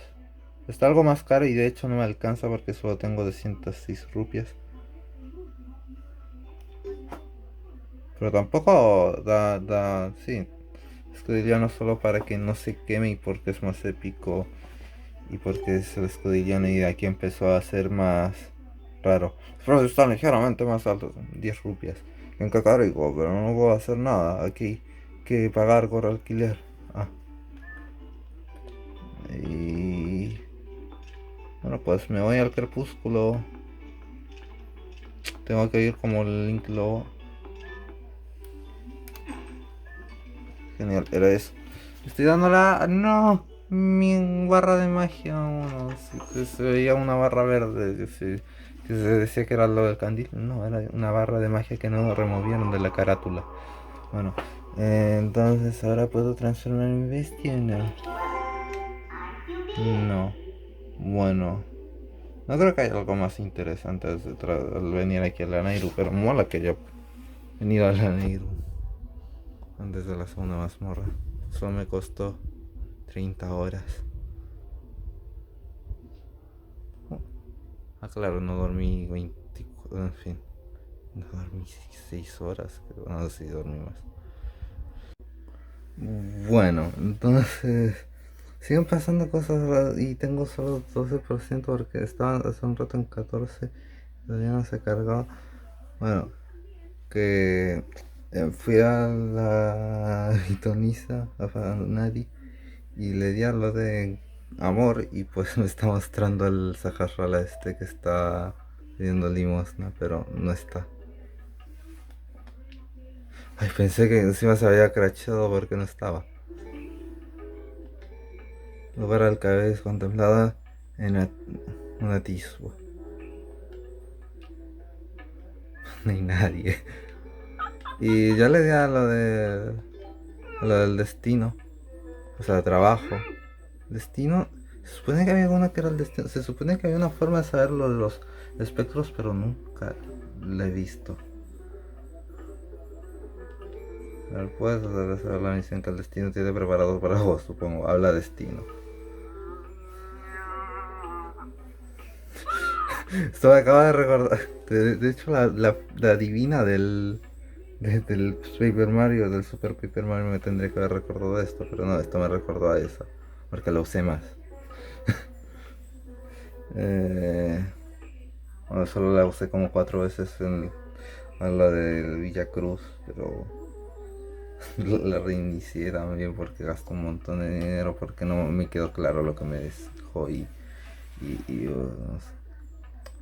Está algo más caro y de hecho no me alcanza porque solo tengo 206 rupias. Pero tampoco sí. Escudillano solo para que no se queme y porque es más épico. Y porque es el escudillano y de aquí empezó a ser más raro. Los precios están ligeramente más altos, 10 rupias. En Cacarico, pero no puedo hacer nada. Aquí que pagar por alquiler. Ah. Y... Bueno, pues me voy al crepúsculo. Tengo que ir como el Link Lobo. Genial, era eso. Estoy dando la... No, mi barra de magia. Bueno, se veía una barra verde que se decía que era lo del candil. No, era una barra de magia que no removieron de la carátula. Bueno, entonces ahora puedo transformar mi bestia. No. No. Bueno. No creo que haya algo más interesante al venir aquí a la Nairu, pero mola que yo venir a la Nairu antes de la segunda mazmorra. Solo me costó 30 horas. Ah, claro, no dormí 24, en fin. No dormí 6 horas, creo. No, sí, dormí más. Bueno, entonces siguen pasando cosas y tengo solo 12% porque estaba hace un rato en 14, todavía no se cargaba. Bueno, que fui a la pitoniza, a Nadi, y le di a lo de amor y pues me está mostrando el Sajarrala este que está pidiendo limosna, pero no está. Ay, pensé que encima se había crachado porque no estaba. Lugar al que habéis contemplado en un atisbo. No hay nadie. Y ya le di a lo del destino. O sea, trabajo. Destino. Se supone que había una que era el destino. Se supone que había una forma de saber lo de los espectros, pero nunca la he visto. A ver, puedes hacer la misión que el destino tiene preparado para vos, supongo. Habla destino. Esto me acaba de recordar. De hecho, la divina del Paper Mario, del Super Paper Mario, me tendría que haber recordado de esto, pero no, esto me recordó a eso, porque lo usé más. Bueno, solo la usé como 4 veces a la de Villa Cruz, pero la reinicié también porque gasto un montón de dinero, porque no me quedó claro lo que me dejó no sé.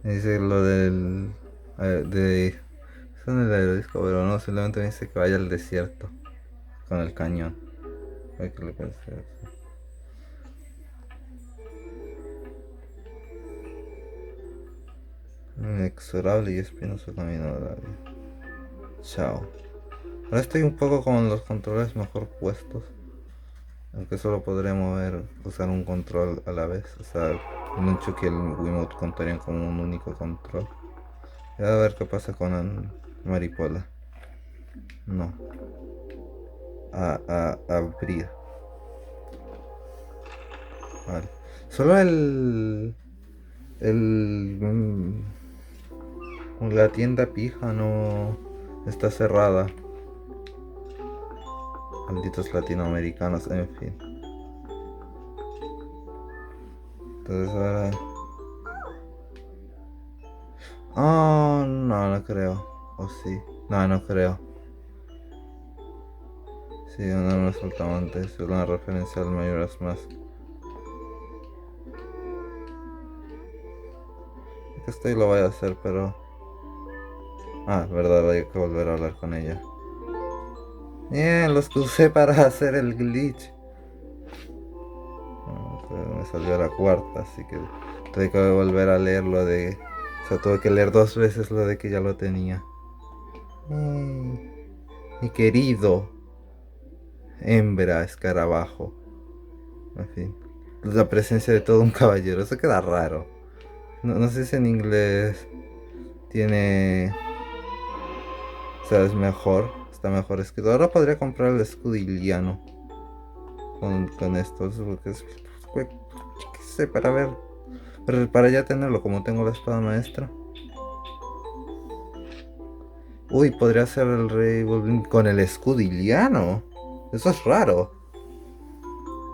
Me dice lo del... de... Eso en el aerodisco, pero no, simplemente me dice que vaya al desierto con el cañón. A ver qué le parece eso. Inexorable y espinoso camino de la vida. Chao. Ahora estoy un poco con los controles mejor puestos. Aunque solo podré usar un control a la vez. O sea, el nunchuk y el Wiimote contarían como un único control. Y a ver qué pasa con el Maripola. No. Abrir. Vale. Solo el la tienda pija no está cerrada. Malditos latinoamericanos, en fin. Entonces ahora... Oh, no, no creo. O sí. No, no creo. Sí, no me faltaba antes. Es una referencia al Majora's Mask. Esto lo voy a hacer, pero... Ah, verdad, hay que volver a hablar con ella. Bien, los que usé para hacer el glitch. Me salió la cuarta, así que tuve que volver a leer lo de... O sea, tuve que leer 2 veces lo de que ya lo tenía. Mi querido hembra escarabajo. En fin. La presencia de todo un caballero. Eso queda raro. No sé si en inglés tiene... O sea, es mejor. Está mejor escrito. Ahora podría comprar el escudiliano con esto. Porque es... qué sé, para ver. Pero para ya tenerlo, como tengo la espada maestra. Uy, podría ser el rey Wolverine con el escudiliano. Eso es raro.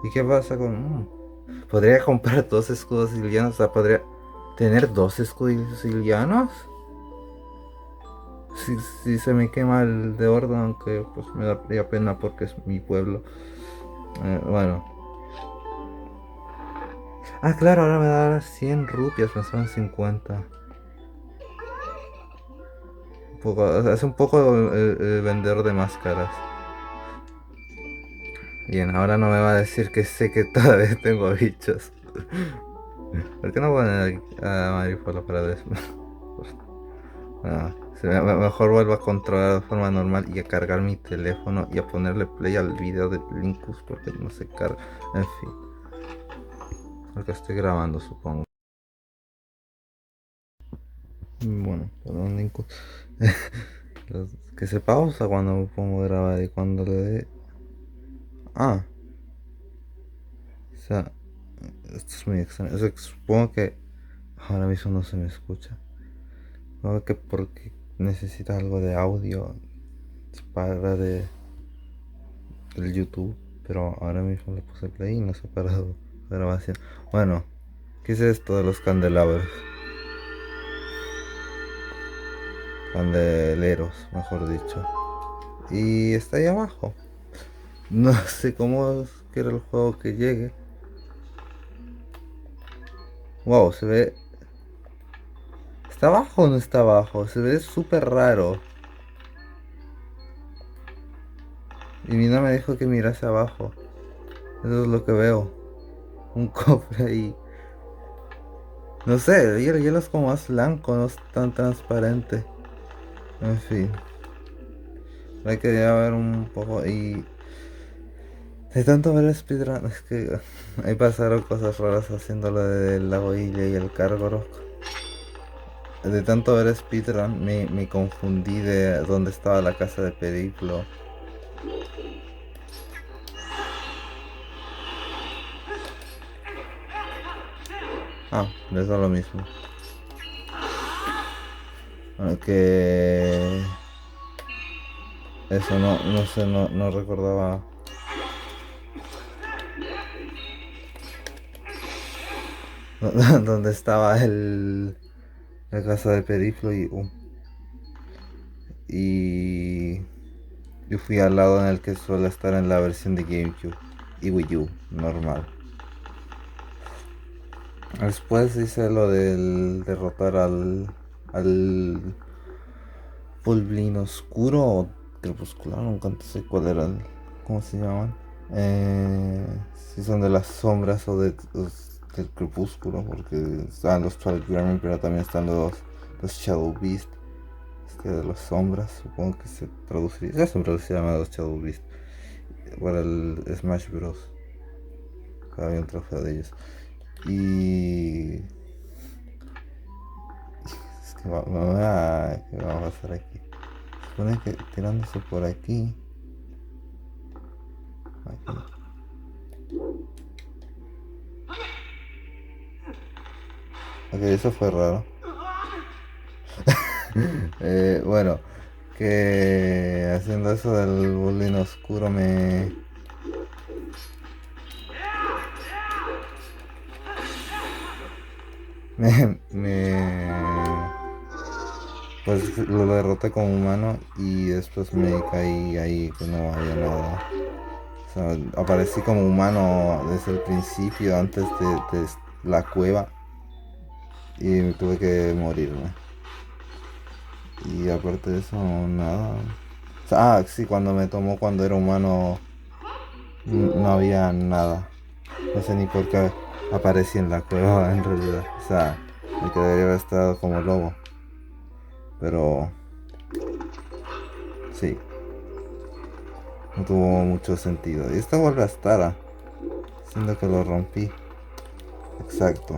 ¿Y qué pasa con...? Podría comprar dos escudos sicilianos. O sea, podría tener dos escudos sicilianos. Si se me quema el de Ordo, aunque pues me daría pena porque es mi pueblo. Bueno. Ah, claro, ahora me da 100 rupias, me son 50. Un poco, o sea, es un poco el vendedor de máscaras. Bien, ahora no me va a decir que sé que todavía tengo bichos. ¿Por qué no ponen a Maripola para ver? Ah, mejor vuelvo a controlar de forma normal y a cargar mi teléfono y a ponerle play al video de Linkus porque no se carga. En fin, porque estoy grabando, supongo. Bueno, perdón, Linkus. Que se pausa cuando me pongo a grabar y cuando le dé. Ah, o sea, esto es muy extraño. O sea, supongo que ahora mismo no se me escucha. Supongo que porque necesita algo de audio para del YouTube, pero ahora mismo le puse play y no se ha parado la grabación. Bueno, ¿qué es esto de los candelabros? Candeleros, mejor dicho. Y está ahí abajo. No sé cómo quiere el juego que llegue. Wow, se ve... ¿Está abajo o no está abajo? Se ve súper raro. Y mi no me dijo que mirase abajo. Eso es lo que veo. Un cofre ahí. No sé, el hielo es como más blanco, no es tan transparente. En fin. Hay que ya ver un poco y... De tanto ver speedrun, es que ahí pasaron cosas raras haciendo lo del lago Illa y el Cargorok. De tanto ver speedrun me confundí de dónde estaba la casa de Periplo. Ah, les da lo mismo. Aunque... Eso no sé, no recordaba. Dónde estaba la casa de Periplo y yo fui al lado en el que suele estar en la versión de GameCube y Wii U, normal. Después hice lo del derrotar al Fulblin oscuro o crepuscular, nunca sé cuál era cómo se llaman. Si son de las sombras del crepúsculo, porque están los Twilight Garment, pero también están los Shadow Beast, que de las sombras, supongo que se traduciría, ya siempre se llama los Shadow Beast, para el Smash Bros. Que había un trofeo de ellos. Y es que ¿qué va a pasar aquí? Se supone que tirándose por aquí. Aquí. Ok, eso fue raro. Bueno, que haciendo eso del bullying oscuro me pues lo derroté como humano y después me caí ahí que no había nada. O sea, aparecí como humano desde el principio, antes de la cueva y tuve que morirme. Y aparte de eso, nada. O sea, sí, cuando me tomó cuando era humano no había nada. No sé ni por qué aparecí en la cueva en realidad. O sea, el que debería haber estado como lobo. Pero sí. No tuvo mucho sentido. Y esto vuelve a estar, siendo que lo rompí. Exacto.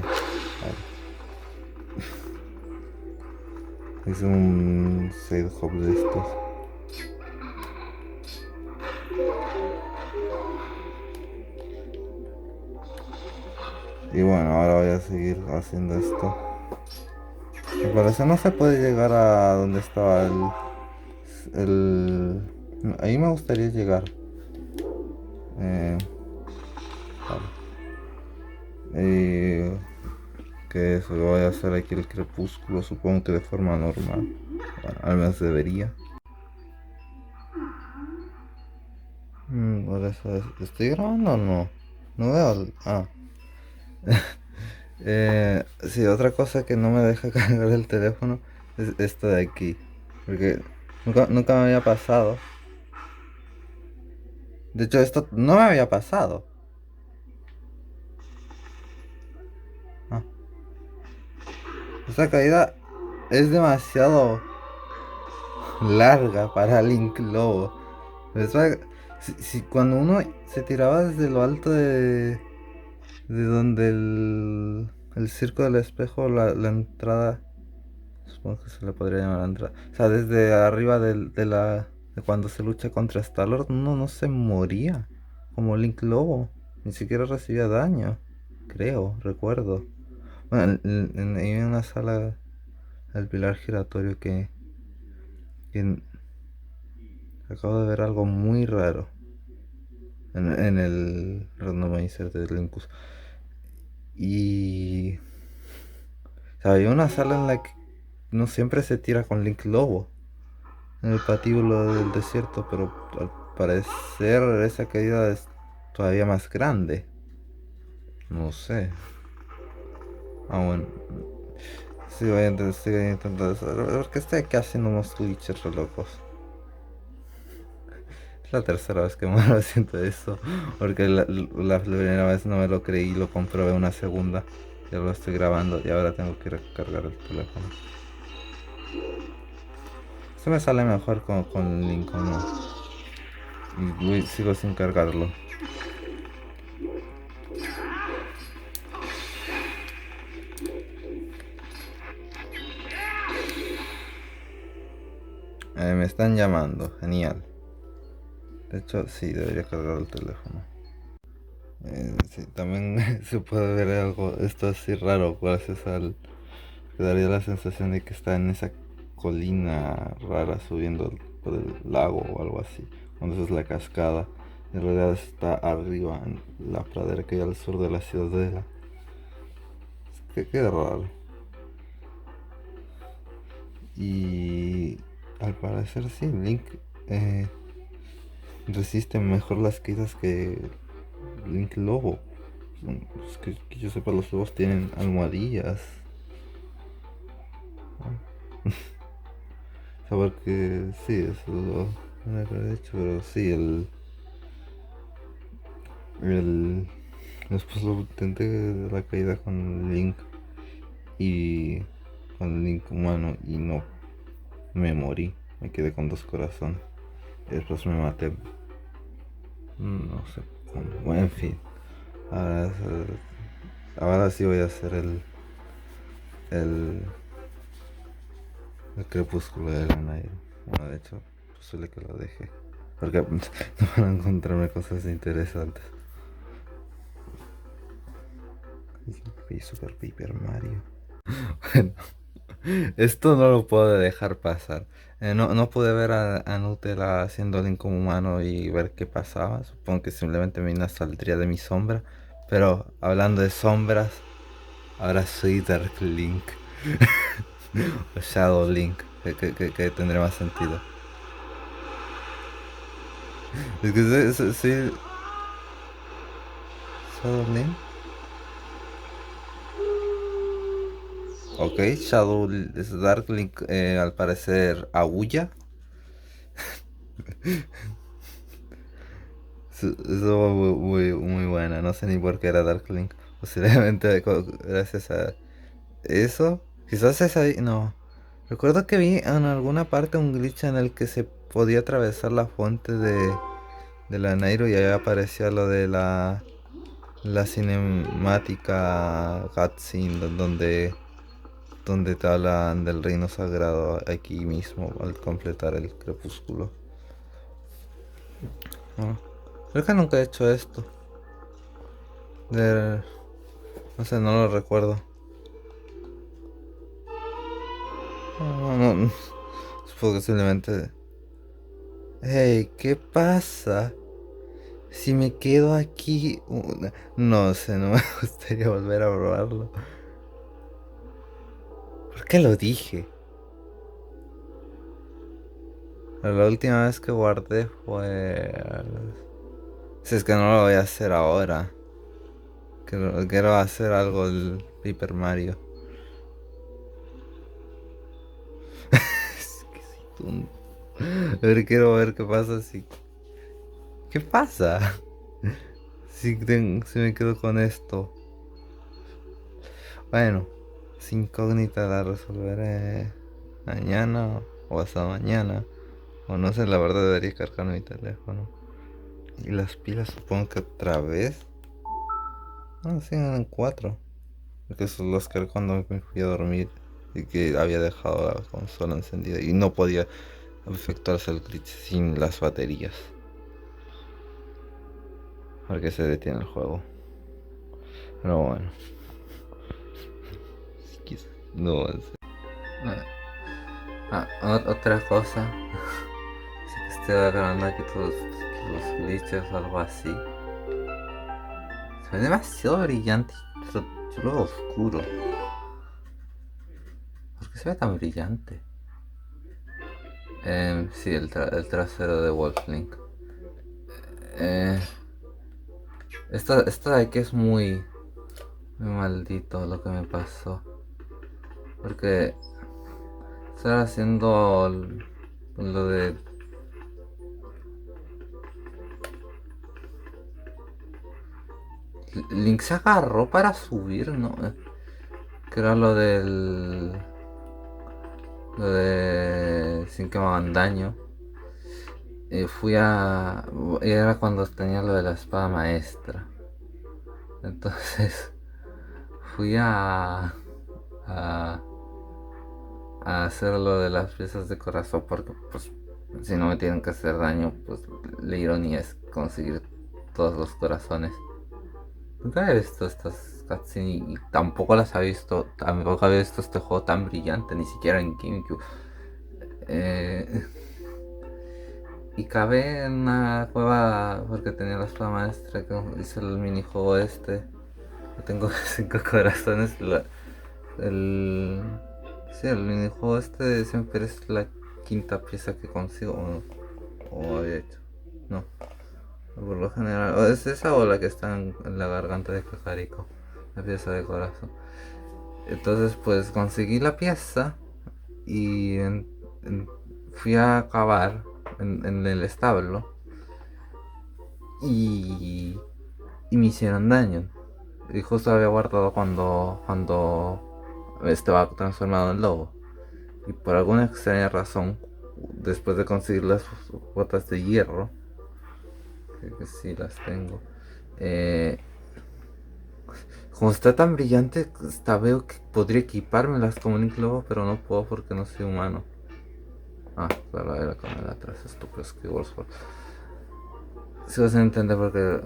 Hice un side hop de estos. Y bueno, ahora voy a seguir haciendo esto. Me parece no se puede llegar a donde estaba ahí me gustaría llegar. Eh, vale. Que eso, voy a hacer aquí el crepúsculo, supongo que de forma normal. Bueno, al menos debería. Por eso ¿estoy grabando o no? No veo sí, otra cosa que no me deja cargar el teléfono es esto de aquí. Porque nunca me había pasado. De hecho, esto no me había pasado. Ah, esta caída es demasiado larga para Link Lobo. Si cuando uno se tiraba desde lo alto de donde el circo del espejo, la entrada, supongo que se le podría llamar la entrada, o sea, desde arriba de cuando se lucha contra Star-Lord, uno no se moría, como Link Lobo, ni siquiera recibía daño, creo, recuerdo. Bueno, hay una sala, el pilar giratorio que acabo de ver algo muy raro en el randomizer de Linkus. Y o sea, hay una sala en la que no siempre se tira con Link Lobo en el patíbulo del desierto, pero al parecer esa caída es todavía más grande. No sé. Bueno. Sí, sigo intentando eso. Porque estoy aquí haciendo unos glitches re locos. Es la tercera vez que muero haciendo eso. Porque la primera vez no me lo creí y lo comprobé una segunda. Ya lo estoy grabando y ahora tengo que recargar el teléfono. Se me sale mejor con Lincoln, ¿no? Y sigo sin cargarlo. Me están llamando, genial. De hecho, sí, debería cargar el teléfono. Sí, también se puede ver algo, esto así raro, gracias al... Te daría la sensación de que está en esa colina rara subiendo por el lago o algo así. Cuando es la cascada. En realidad está arriba, en la pradera que hay al sur de la ciudadela. Qué raro. Y al parecer sí, Link resiste mejor las caídas que Link Lobo. Pues que yo sepa, los lobos tienen almohadillas. Saber que sí, eso lo no lo he hecho, pero sí, el después lo intenté la caída con Link y con Link humano y no me morí, me quedé con dos corazones y después me maté. No sé cómo. Bueno, en fin. Ahora, ahora sí voy a hacer el, el crepúsculo de la Nair. Bueno, de hecho, posible que lo deje. Porque no van a encontrarme cosas interesantes. Y Super Paper Mario. Bueno, esto no lo puedo dejar pasar. No pude ver a Nutella haciendo Link como humano y ver qué pasaba. Supongo que simplemente Mina saldría de mi sombra. Pero hablando de sombras, ahora soy Dark Link. O Shadow Link, que tendría más sentido. Es que sí. Shadow Link. Ok, es Dark Link, al parecer aúlla. Eso fue muy buena, no sé ni por qué era Dark Link. Posiblemente gracias a eso. Quizás es ahí, no. Recuerdo que vi en alguna parte un glitch en el que se podía atravesar la fuente de la Nairo y ahí aparecía lo de la cinemática cutscene donde te hablan del reino sagrado aquí mismo al completar el crepúsculo. Ah, creo que nunca he hecho esto. De, no sé, no lo recuerdo. No, supongo que simplemente... Hey, ¿qué pasa? Si me quedo aquí... No sé, no me gustaría volver a probarlo. ¿Por qué lo dije? La última vez que guardé fue... Si es que no lo voy a hacer ahora. Quiero hacer algo del Paper Mario. Es que soy tonto. A ver, quiero ver qué pasa si... ¿Qué pasa? Si me quedo con esto. Bueno, es incógnita, la resolveré mañana o hasta mañana. O no sé, la verdad debería cargar mi teléfono. Y las pilas supongo que otra vez. No, sí, eran cuatro. Porque esos los cargué cuando me fui a dormir. Y que había dejado la consola encendida. Y no podía efectuarse el glitch sin las baterías. Porque se detiene el juego. Pero bueno. No, otra cosa. Sí que estoy agarrando aquí los glitches o algo así. Se ve demasiado brillante. Pero yo lo veo oscuro. ¿Por qué se ve tan brillante? Sí, el trasero de Wolflink. Eh, esto de aquí es muy maldito lo que me pasó. Porque estaba haciendo lo de... Link se agarró para subir, ¿no? Que era lo de sin que me hagan daño. Y y era cuando tenía lo de la espada maestra. Entonces fui a, a hacer lo de las piezas de corazón porque pues si no me tienen que hacer daño, pues la ironía es conseguir todos los corazones. Nunca he visto estas cutscenes y tampoco las había visto, tampoco había visto este juego tan brillante, ni siquiera en GameCube. Eh, y cabe en una cueva porque tenía la espada maestra que hice el minijuego este. Tengo 5 corazones. El, sí, el minijuego este siempre es la quinta pieza que consigo. O había hecho. No. Por lo general. O es esa o la que está en la garganta de Cajarico. La pieza de corazón. Entonces pues conseguí la pieza. Y fui a cavar en el establo. Y me hicieron daño. Y justo había guardado cuando estaba transformado en lobo. Y por alguna extraña razón, después de conseguir las botas de hierro, que sí las tengo, eh, como está tan brillante, hasta veo que podría equipármelas como un lobo, pero no puedo porque no soy humano. Ah, claro, era con el atrás, estúpido Skyward Sword. Si vas a entender porque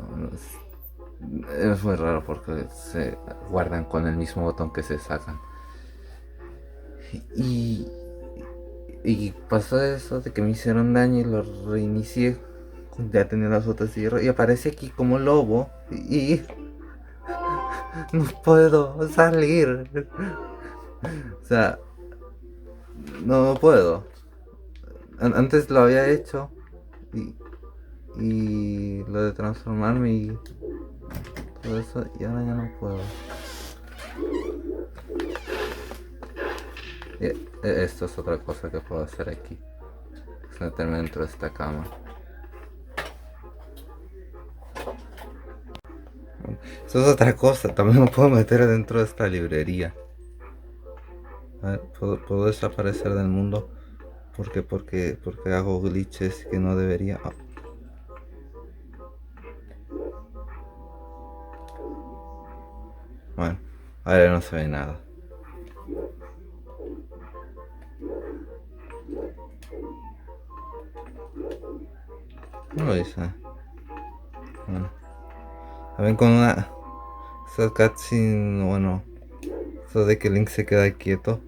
es muy raro porque se guardan con el mismo botón que se sacan. Y, y pasó eso de que me hicieron daño y lo reinicié. Ya tenía las botas de hierro y aparece aquí como lobo y no puedo salir. O sea, no puedo. Antes lo había hecho y, y lo de transformarme y todo eso y ahora ya no puedo. Esto es otra cosa que puedo hacer aquí. Es meterme dentro de esta cama. Eso es otra cosa. También me puedo meter dentro de esta librería. A ver, puedo desaparecer del mundo porque hago glitches que no debería. Bueno, ahora no se ve nada. No lo dice. Bueno. Ven con una... Esa cutscene, bueno... Eso de que Link se queda quieto.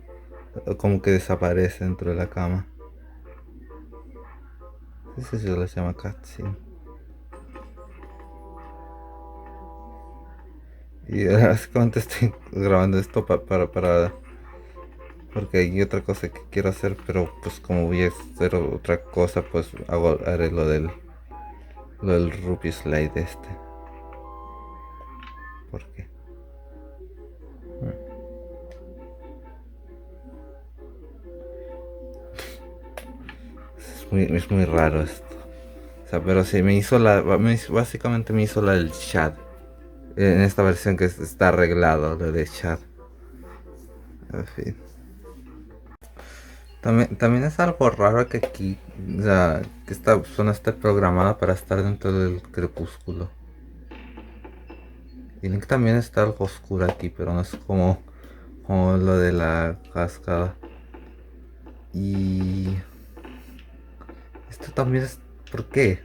Como que desaparece dentro de la cama. Eso se le llama cutscene. Y básicamente estoy grabando esto para... Porque hay otra cosa que quiero hacer, pero pues como voy a hacer otra cosa, pues haré lo del Ruby Slide este. ¿Por qué? Es muy raro esto. O sea, pero sí, básicamente me hizo la del chat. En esta versión que está arreglado, lo del chat. En fin. También es algo raro que aquí, o sea, que esta zona esté programada para estar dentro del crepúsculo. Y Link también está algo oscuro aquí, pero no es como lo de la cascada. Y esto también es... ¿Por qué?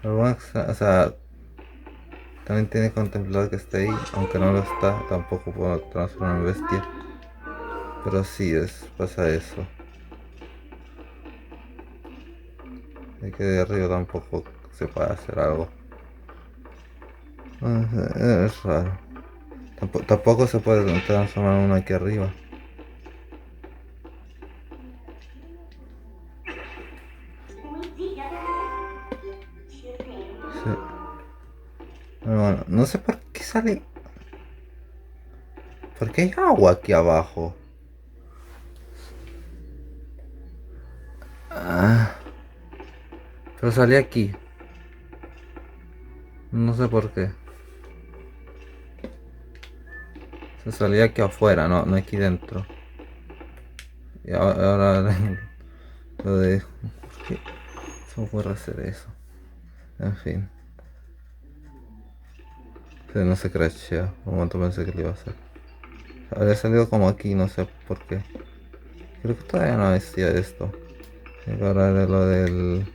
Pero bueno, o sea, también tiene contemplado que esté ahí, aunque no lo está, tampoco puedo transformar en bestia. Pero sí, pasa eso. Y que de arriba tampoco se puede hacer algo. Es raro. Tampoco se puede transformar uno aquí arriba. Sí. Bueno, no sé por qué sale. ¿Por qué hay agua aquí abajo? Ah, pero salí aquí. No sé por qué. Se salía aquí afuera, no aquí dentro. Y ahora lo de... ¿Por qué se me ocurre hacer eso? En fin. Pero no se crashea. Un momento pensé que lo iba a hacer. Habría salido como aquí, no sé por qué. Creo que todavía no decía esto. Y ahora era lo del...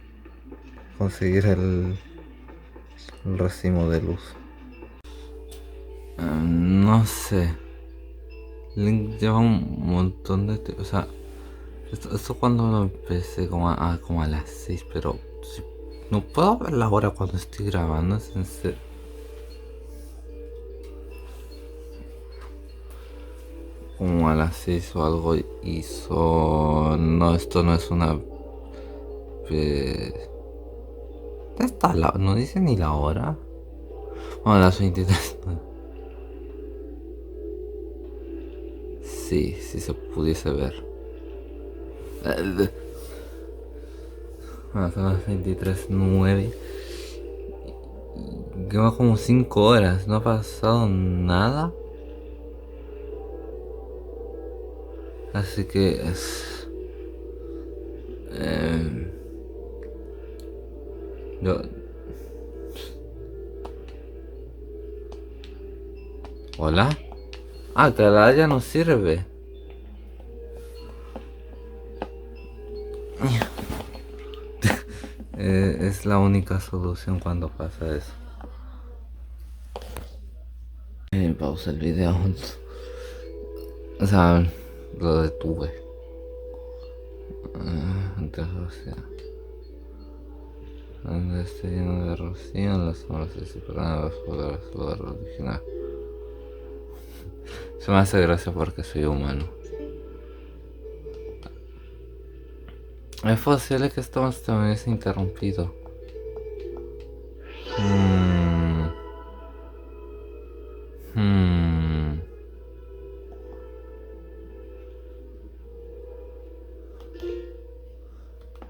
conseguir el racimo de luz. No sé. Link lleva un montón de... O sea, esto cuando lo empecé como a las 6, pero no puedo ver la hora cuando estoy grabando, es en serio. Como a las 6 o algo hizo... No, esto no es una... No dice ni la hora. Bueno, a las 23. Sí, sí se pudiese ver. Bueno, son las 23:09. Lleva como 5 horas, no ha pasado nada. Así que es... yo... ¿Hola? Ah, que la ya no sirve. Es la única solución cuando pasa eso. Pausa el video. O sea, lo detuve. Antes Rocío. Donde esté lleno de rocío, en las sombras se separan las palabras del lugar original. Se me hace gracia porque soy humano. Es posible que esto también es interrumpido.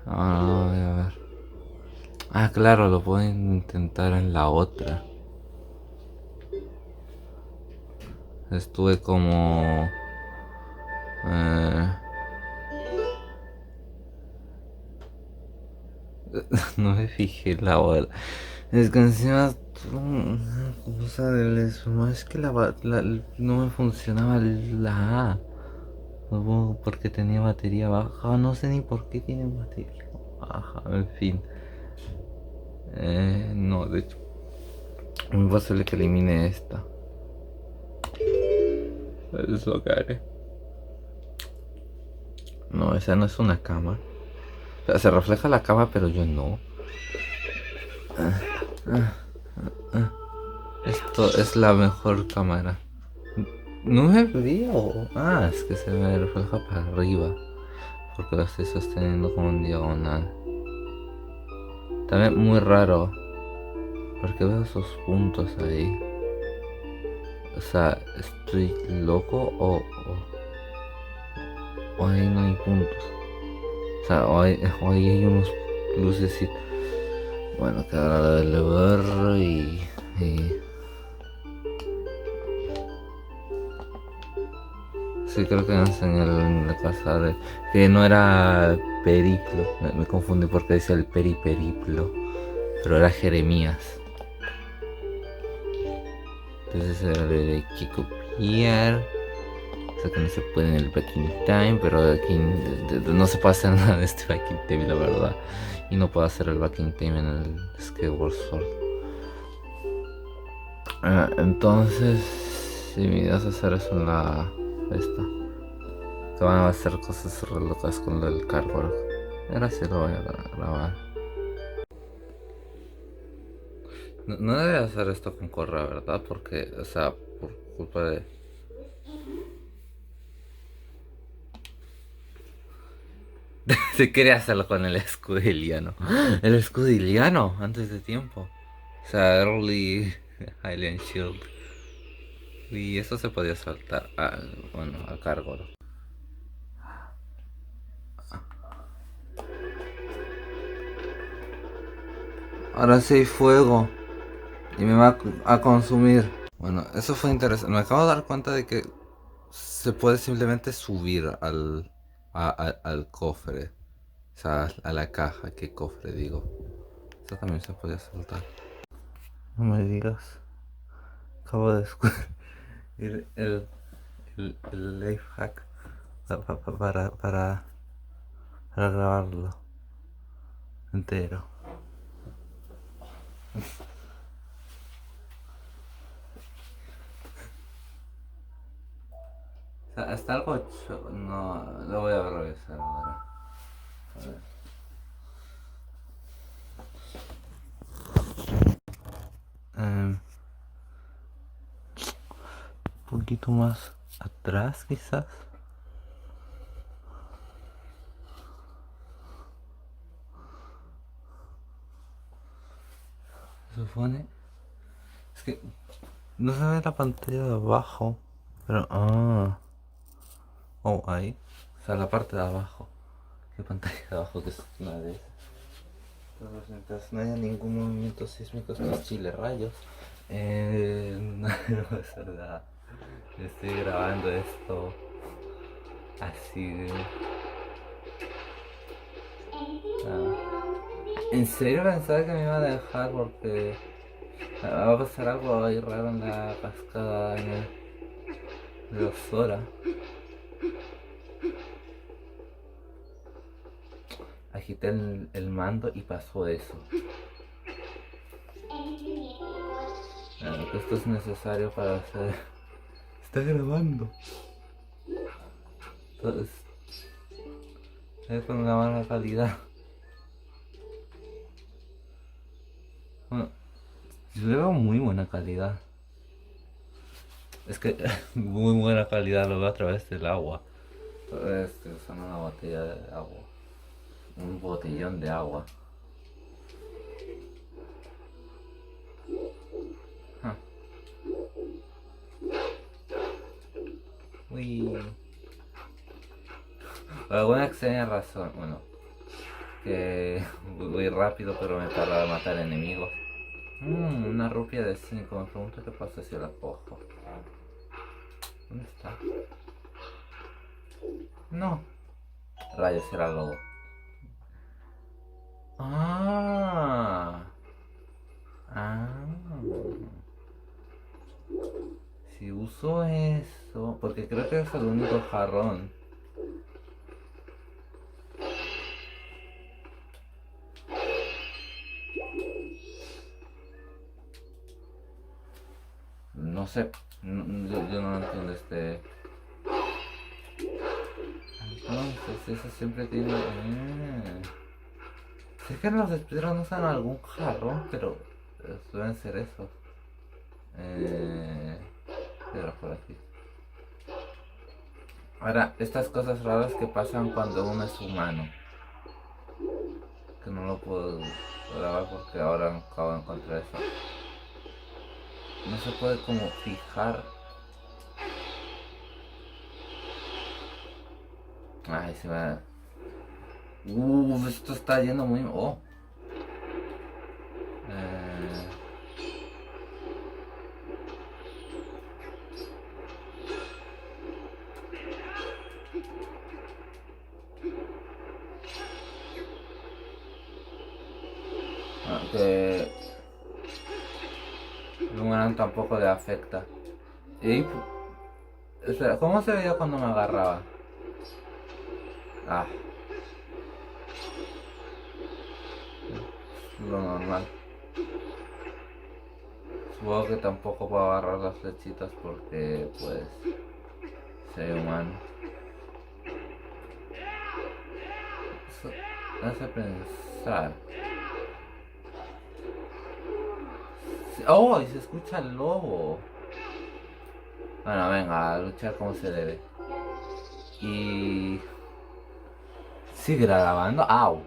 Ahora voy a ver. Ah, claro, lo puedo intentar en la otra. Estuve como... No me fijé la hora. Es que encima una cosa del Smash es que no me funcionaba la A. Supongo porque tenía batería baja. No sé ni por qué tiene batería baja. En fin. No, de hecho, es muy posible que elimine esta. Es lo que haré. No, esa no es una cama. O sea, se refleja la cama, pero yo no. Esto es la mejor cámara. No me veo. Ah, es que se me refleja para arriba. Porque lo estoy sosteniendo como en diagonal. También muy raro. Porque veo esos puntos ahí. O sea, ¿estoy loco o ahí no hay puntos? O sea, o ahí hay unos luces y... Bueno, que ahora lo del ver y... Sí, creo que me enseñó en la casa de... Que no era Periplo. Me confundí porque decía el Periplo. Pero era Jeremías. Entonces era de que copiar. O sea que no se puede en el backing time. Pero aquí no se puede hacer nada de este backing time, la verdad. Y no puedo hacer el backing time en el Skyward Sword. Entonces, si me ibas a hacer eso en la... Esta. Que van a hacer cosas re locas con el cargo. Ahora sí lo voy a grabar. No, no debe hacer esto con Corra, ¿verdad? Porque, o sea, por culpa de... Se quería hacerlo con el escudiliano. El escudiliano, antes de tiempo. O sea, Early Highland Shield. Y eso se podía saltar. Bueno, a cargo. Ahora sí hay fuego. Y me va a consumir. Bueno, eso fue interesante. Me acabo de dar cuenta de que se puede simplemente subir al cofre. O sea, a la caja. ¿Qué cofre digo? Eso también se podía saltar. No me digas. Acabo de descubrir el life hack para grabarlo entero. O sea, hasta algo... No, lo voy a revisar ahora. A ver. Un poquito más atrás quizás. Se supone. Es que no se ve la pantalla de abajo. Pero... Oh, ahí. O sea, la parte de abajo. ¿Qué pantalla de abajo que es una de esas? Entonces, mientras no haya ningún movimiento sísmico, estos chile rayos. No, no es verdad. Estoy grabando esto así. En serio pensaba que me iba a dejar porque va a pasar algo ahí raro en la cascada de los horas. Agité el mando y pasó eso. Que esto es necesario para hacer... Está grabando. Entonces, es con una mala calidad. Bueno, yo le veo muy buena calidad. Es que muy buena calidad lo veo a través del agua. Estoy usando una botella de agua. Un botellón de agua. Ah. Uy. Por alguna extraña razón, bueno, que voy rápido pero me tarda de matar enemigos. Una rupia de 5, me pregunto qué pasa si la cojo. ¿Dónde está? No. Rayos, era lobo. Ah. Ah. Si uso eso, porque creo que es el único jarrón. No sé, yo no entiendo este. Entonces, eso siempre tiene. Sé que los speedruns usan algún jarrón, pero suelen ser esos. Eh, pero por aquí. Ahora, estas cosas raras que pasan cuando uno es humano. Que no lo puedo grabar porque ahora acabo de encontrar eso. No se puede como fijar. Ay, se va. Esto está yendo muy. Oh. Eh, que Boomerang tampoco le afecta. Y, espera, ¿cómo se veía cuando me agarraba? Ah, lo normal. Supongo que tampoco puedo agarrar las flechitas porque, pues, soy humano. Eso me hace pensar. ¡Oh! Y se escucha el lobo. Bueno, venga, a luchar como se debe. Y... sigue grabando. ¡Au!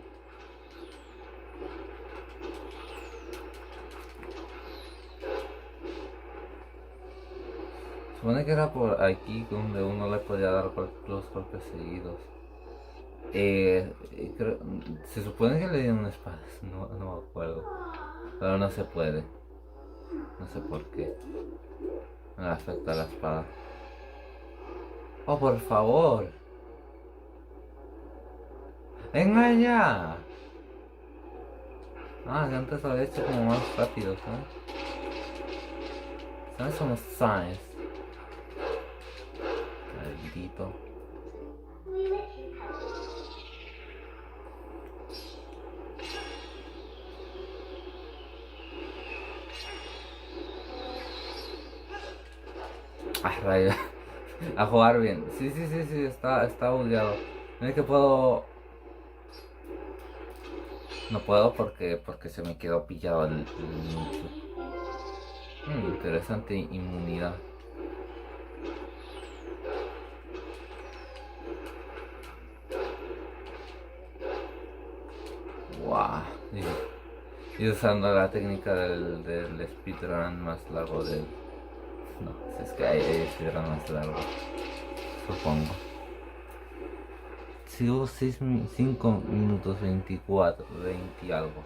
Supone que era por aquí donde uno le podía dar los golpes seguidos. Se supone que le dieron una espada, no me acuerdo. Pero no se puede. No sé por qué. Me afecta la espada. ¡Oh, por favor! ¡Venga ya! Ah, que antes lo había hecho como más rápido, ¿sabes? ¿Sabes? Somos science. Maldito. Ah, rayo. A jugar bien. Sí, está bugueado. No es que puedo. No puedo porque se me quedó pillado el interesante inmunidad. Wow. Y usando la técnica del speedrun más largo del. No, si es que hay speedrun más largo, supongo. Sigo 5 minutos 24, 20 y algo.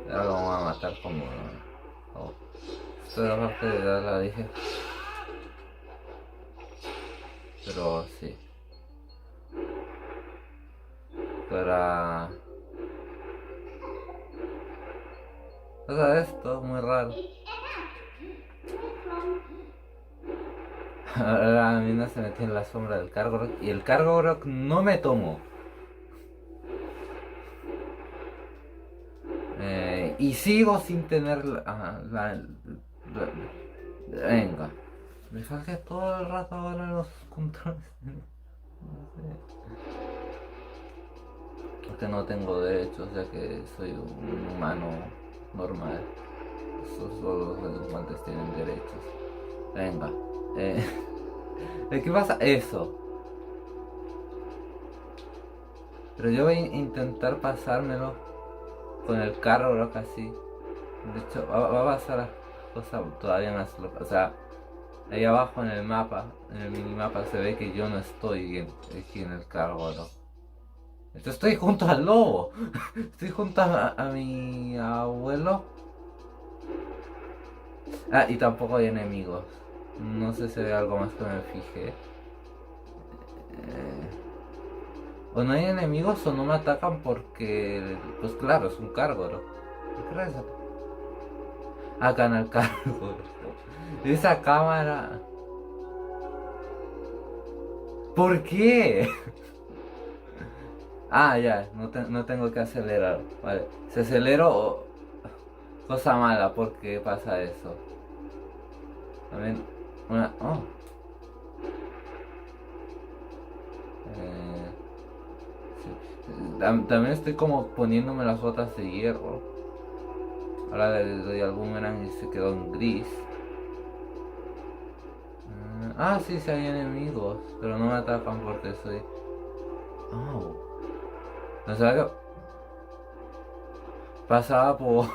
Ahora lo vamos a matar como. Oh. Esto de la parte de la dije. Pero sí. Para. O sea, esto muy raro. Ahora la mina se metió en la sombra del cargo rock y el cargo rock no me tomó. Y sigo sin tener venga. Me fallé todo el rato ahora los controles. No sé. Porque no tengo derechos ya que soy un humano normal. Solo los delincuentes tienen derechos. Venga. ¿De qué pasa? Eso. Pero yo voy a intentar pasármelo con el carro rock así. De hecho, va a pasar cosa todavía más loca. O sea, ahí abajo en el mapa, en el minimapa, se ve que yo no estoy aquí en el carro rock. Estoy junto al lobo. Estoy junto a mi abuelo. Ah, y tampoco hay enemigos. No sé si hay algo más que me fijé. O no hay enemigos o no me atacan porque, pues claro, es un cargo, ¿no? ¿Por qué regresa? Ah, gana el cargo. Esa cámara. ¿Por qué? Ah, ya, no tengo que acelerar. Vale, si acelero, cosa mala, ¿por qué pasa eso? También, una. Oh. Eh, sí. También estoy como poniéndome las botas de hierro. Ahora le doy al boomerang y se quedó en gris. Sí, sí hay enemigos, pero no me atacan porque soy. Oh. No sé que pasaba porque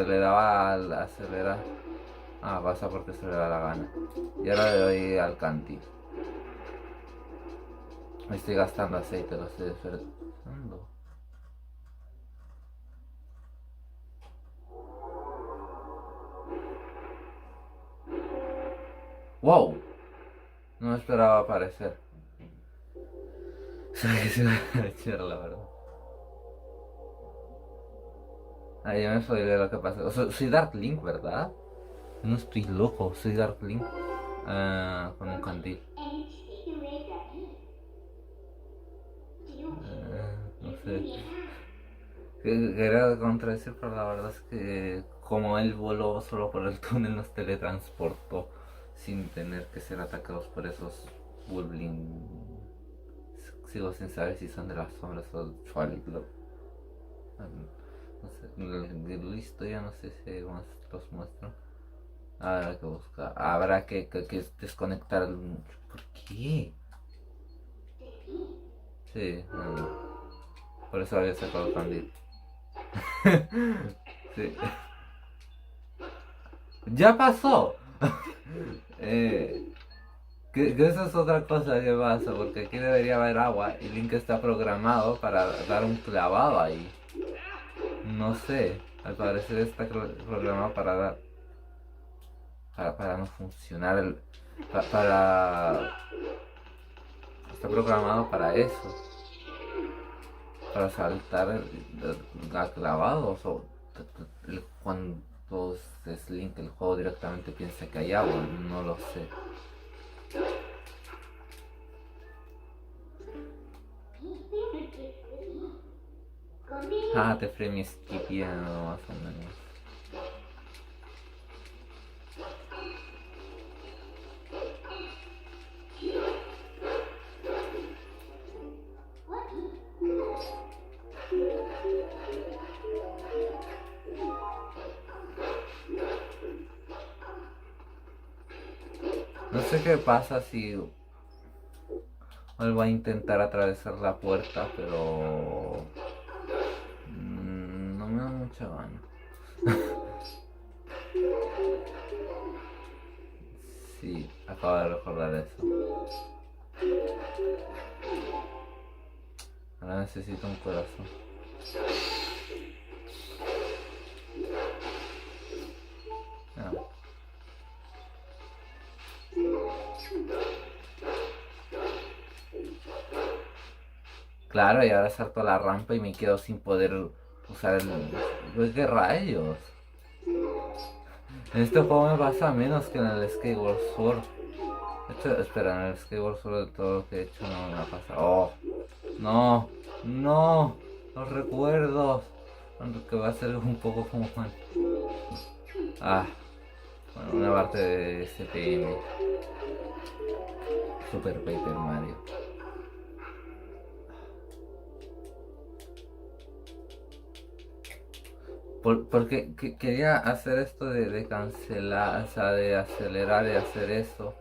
le daba al acelerar. Ah, pasa porque se le da la gana. Y ahora le doy al canti. Me estoy gastando aceite, lo estoy desperdiciando. ¡Wow! No me esperaba aparecer. Sabía que se iba a echar, la verdad. Ah, ya me spoileé lo que pasa. O sea, soy Dark Link, ¿verdad? No estoy loco, soy Dark Link. Con un candil. No sé. Quería contradecir, pero la verdad es que como él voló solo por el túnel, nos teletransportó sin tener que ser atacados por esos Wolverine. Sigo sin saber si son de las sombras o de Twilight Glow. No sé, la historia no sé si los muestro. Habrá que buscar. Habrá que desconectar el. ¿Por qué? Sí, no. Por eso había sacado el candil. Sí. ¡Ya pasó! Que eso es otra cosa que pasa, porque aquí debería haber agua y Link está programado para dar un clavado ahí. No sé, al parecer está programado para dar. Para no funcionar el. Para. Está programado para eso. Para saltar a clavados o. Cuando es Link el juego directamente piensa que hay agua, no lo sé. Ah, te frame skipiendo más o menos. No sé qué pasa si vuelvo a intentar atravesar la puerta, pero no me da mucha gana. Sí, acabo de recordar eso. Ahora necesito un corazón. No. Claro, y ahora salto la rampa y me quedo sin poder usar el. Pues qué rayos. En este juego me pasa menos que en el Skyward Sword. De hecho, espera, en el Skyward Sword de todo lo que he hecho no me ha pasado. ¡Oh! ¡No! ¡No! Los recuerdos. Aunque va a ser un poco como mal. Ah, bueno, una parte de SPM. Super Paper Mario. Porque quería hacer esto de cancelar, o sea, de acelerar y hacer eso.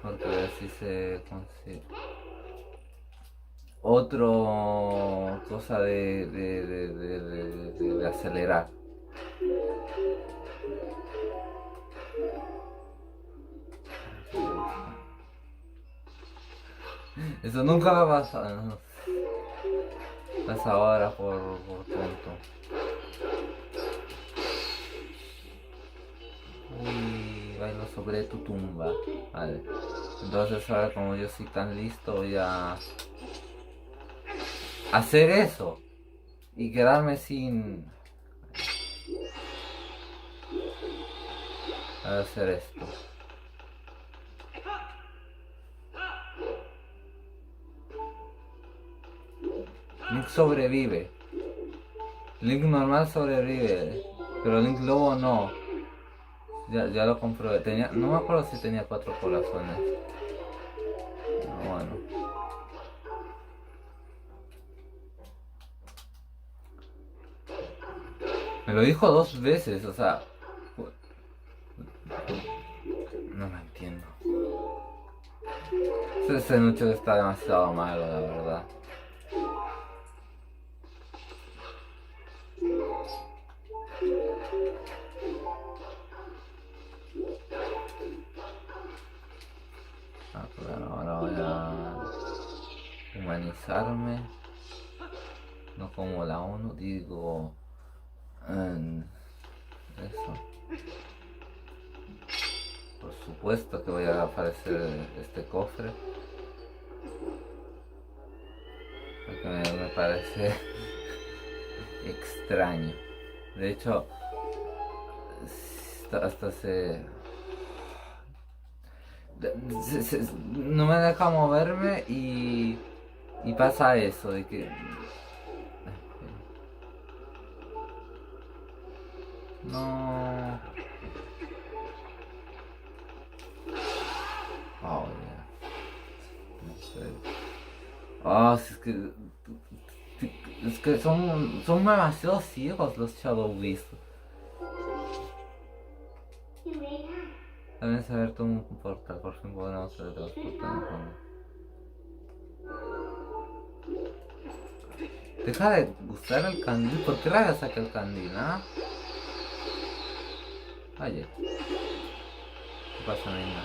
Porque a ver si se consigue. Otro cosa de acelerar. Eso nunca me ha pasado. ¿No? Pasa ahora por tonto. Uy, va Milo sobre tu tumba. Vale. Entonces ahora como yo soy tan listo voy a hacer eso. Y quedarme sin... a hacer esto. Link sobrevive. Link normal sobrevive. Pero Link lobo no. Ya lo comprobé. No me acuerdo si tenía 4 corazones. No, bueno. Me lo dijo 2 veces, o sea... No lo entiendo. Ese Nucho está demasiado malo, la verdad. Ah, claro, ahora voy a humanizarme. No como la ONU, digo... eso. Por supuesto que voy a aparecer este cofre. Porque me parece extraño. De hecho, hasta no me deja moverme y pasa eso de que... No... Oh, yeah. No sé. Oh, es que son demasiado ciegos los Shadow Beast. Deben saber todo un portal, por fin podemos teletransportarnos. Deja de usar el candil, ¿por qué la saca el candil, ah? Oye, ¿qué pasa, nena?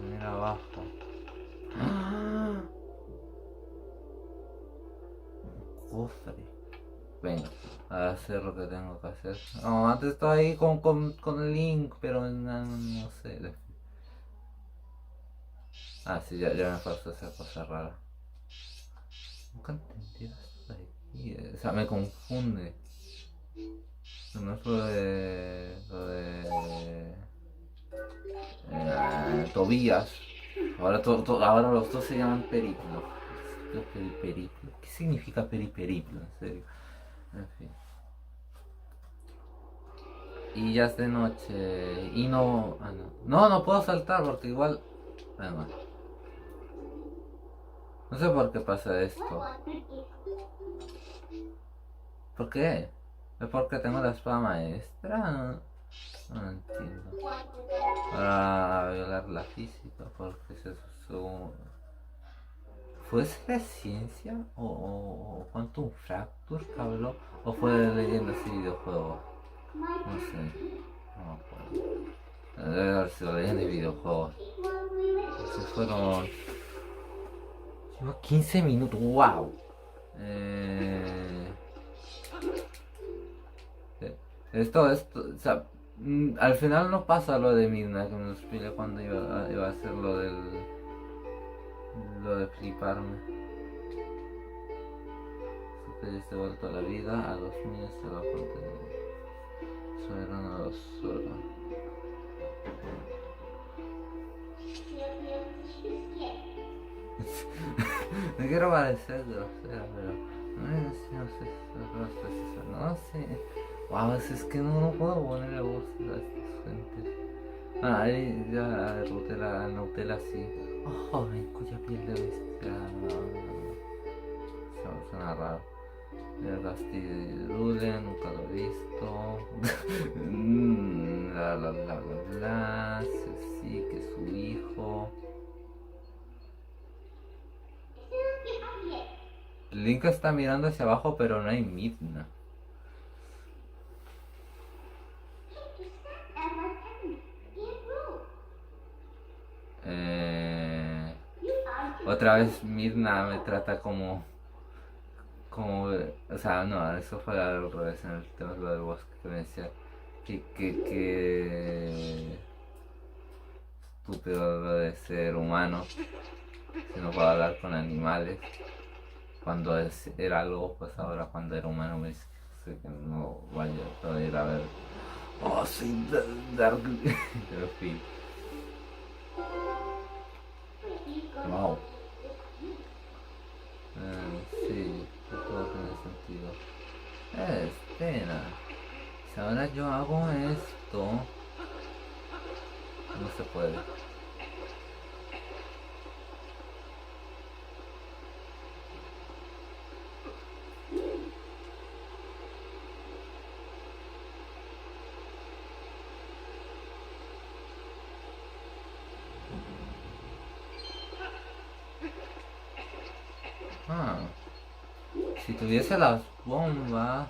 Mira abajo. ¡Ah! Un cofre. Venga, a hacer lo que tengo que hacer. No, antes estaba ahí con Link, pero no sé. Ah, sí, ya me pasó esa cosa rara. Nunca entendí esto de aquí. O sea, me confunde. No es lo de Tobías. Ahora los dos se llaman Periplo. Periplo. ¿Qué significa periperiplo? En serio. En fin. Y ya es de noche. Y no. Ah, no. No puedo saltar porque igual. Además. No sé por qué pasa esto. ¿Por qué? ¿Es porque tengo la espada maestra? No entiendo. Para violar la física, porque es eso. ¿Fue de ciencia? ¿O Quantum Fracture que habló? ¿O fue de leyendas y videojuegos? No sé. No me acuerdo. Debe haber sido leyendas y videojuegos. Se fueron. Llevo 15 minutos. ¡Wow! Esto, o sea, al final no pasa lo de Midna que me lo expliqué cuando iba a hacer lo de fliparme. Si te vuelto a la vida, a los míos se va a contener. Soberano a los solos. No quiero parecer grosera, pero no sé, no sé. Wow, es que no puedo ponerle voz a estas gentes. Ah, ahí ya derroté la Nutella así. Oh, joven, cuya piel de bestia. No. Suena raro. El castillo de Luden, nunca lo he visto. Sí, que es su hijo. Link está mirando hacia abajo, pero no hay Midna. Otra vez Midna me trata como como, o sea, no, eso fue al revés en el tema de lo del bosque que me decía que estúpido lo de ser humano, si no puedo hablar con animales. Cuando era algo, pues ahora cuando era humano me dice que no vaya a ir a ver. Oh, sí, Dark. Pero sí. Wow. Sí, todo tiene sentido. Espera. Si ahora yo hago esto, no se puede. Ah, si tuviese las bombas.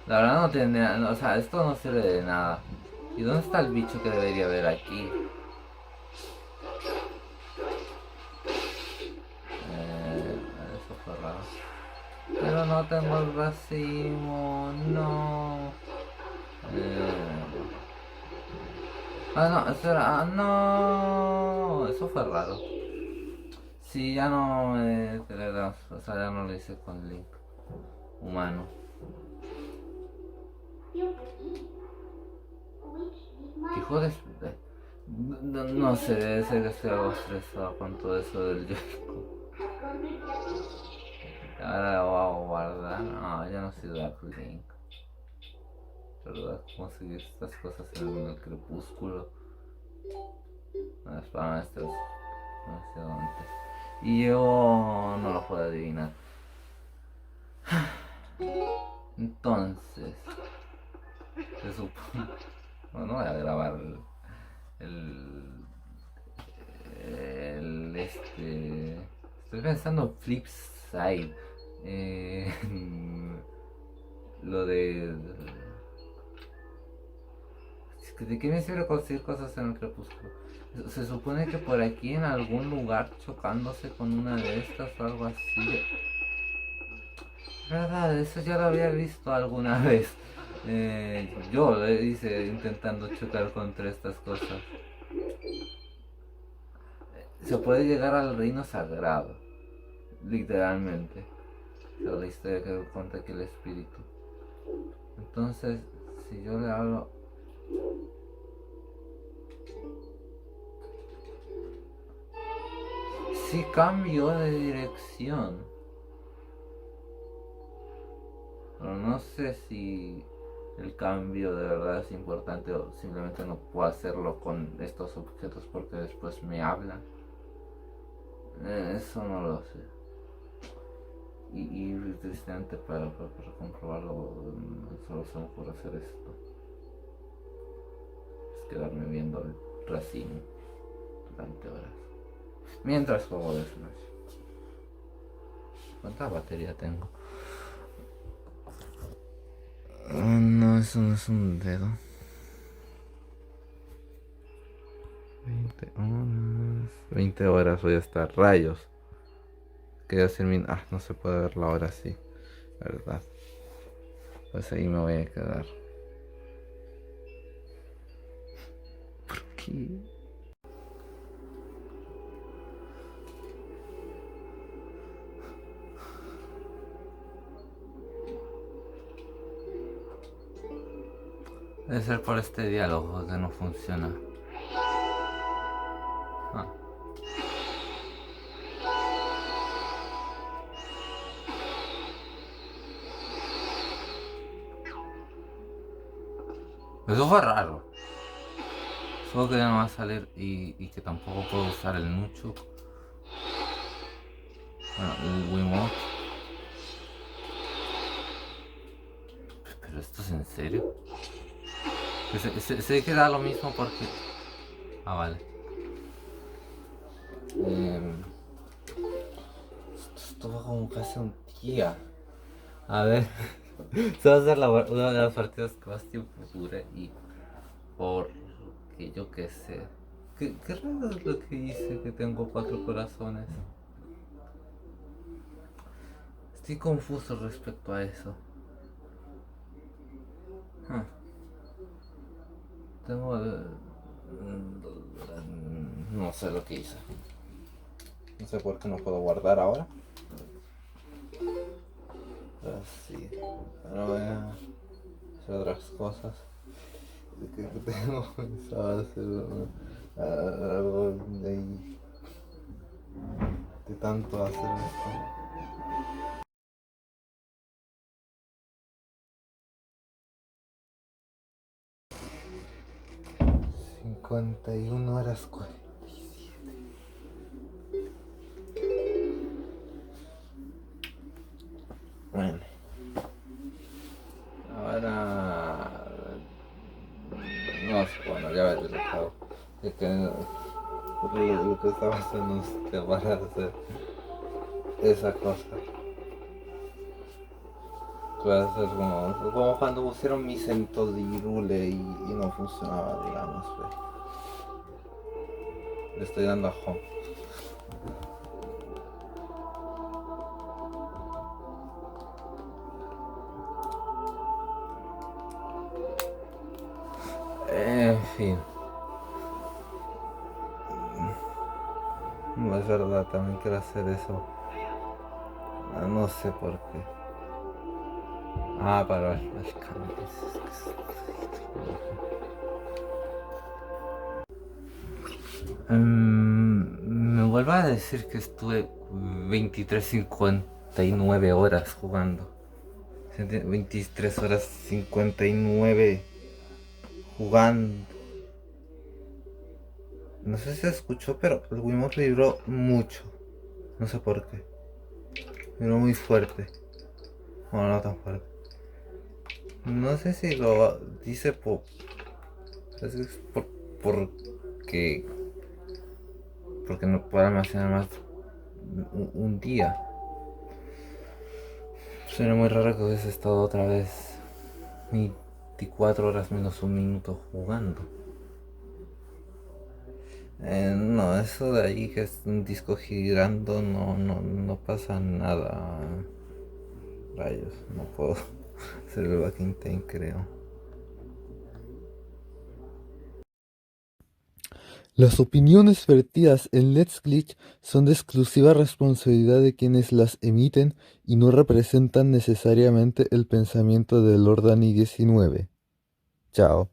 La verdad no tiene nada, no, o sea, esto no sirve de nada. ¿Y dónde está el bicho que debería haber aquí? Eso fue raro. Pero no tengo el racimo, no. No, espera, no. Eso fue raro. Sí, ya no me o sea, ya no lo hice con Link humano. Hijo de... No sé, debe ser que estoy algo estresado con todo eso del Joy-Con. Ahora lo voy a guardar. No, ya no soy Dark Link. ¿Verdad? Conseguir estas cosas en el crepúsculo. No, es para esto es demasiado antes. Y yo no lo puedo adivinar. Entonces, se supone. Bueno, no voy a grabar el, estoy pensando Flipside. Lo de. ¿De qué me sirve conseguir cosas en el crepúsculo? Se supone que por aquí en algún lugar chocándose con una de estas o algo así. ¿Verdad? Eso ya lo había visto alguna vez. Yo lo hice intentando chocar contra estas cosas. Se puede llegar al reino sagrado. Literalmente. O sea, la historia que cuenta aquí el espíritu. Entonces, si yo le hablo. Si cambio de dirección. Pero no sé si el cambio de verdad es importante o simplemente no puedo hacerlo con estos objetos porque después me hablan. Eso no lo sé. Y tristemente para comprobarlo solo se me ocurre hacer esto. Es quedarme viendo el racimo durante horas. Mientras juego de Smash. ¿Cuánta batería tengo? No, eso no es un dedo. 20 horas. 20 horas voy a estar. Rayos. Quería hacer mi... Ah, no se puede ver la hora así. ¿Verdad? Pues ahí me voy a quedar. ¿Por qué? Debe ser por este diálogo que no funciona. Ah. Eso fue raro. Supongo que ya no va a salir y que tampoco puedo usar el Nunchuk. Bueno, el Wiimote. ¿Pero esto es en serio? Sé que da lo mismo porque... Ah, vale. Esto va como casi un día. A ver. Esto va a ser una de las partidas que más tiempo dure y... Porque yo qué sé. ¿Qué raro es lo que dice que tengo 4 corazones? Estoy confuso respecto a eso. Ah, tengo... no sé lo que hice. No sé por qué no puedo guardar ahora. Pero sí. Ahora voy a hacer otras cosas. Que tengo pensado hacer algo de tanto hacer esto. 51 horas 47. Bueno, ahora no sé, bueno, ya ves lo que hago. Es que lo que estaba haciendo es para hacer esa cosa. Que va a ser como cuando pusieron mi centro de Irule y no funcionaba, digamos. Le estoy dando a home. En fin. No es verdad, también quiero hacer eso. No sé por qué. Ah, para el cambio. Me vuelvo a decir que estuve 23:59 horas jugando. 23 horas 59 jugando. No sé si se escuchó, pero el Wiimote vibró mucho. No sé por qué. Vibró muy fuerte. Bueno, no tan fuerte. No sé si lo dice es porque porque no puedo almacenar más un día. Suena muy raro que hubiese estado otra vez 24 horas menos un minuto jugando. No, eso de ahí que es un disco girando no pasa nada. Rayos, no puedo hacer el backing time, creo. Las opiniones vertidas en Let's Glitch son de exclusiva responsabilidad de quienes las emiten y no representan necesariamente el pensamiento de Lord Danny 19. Chao.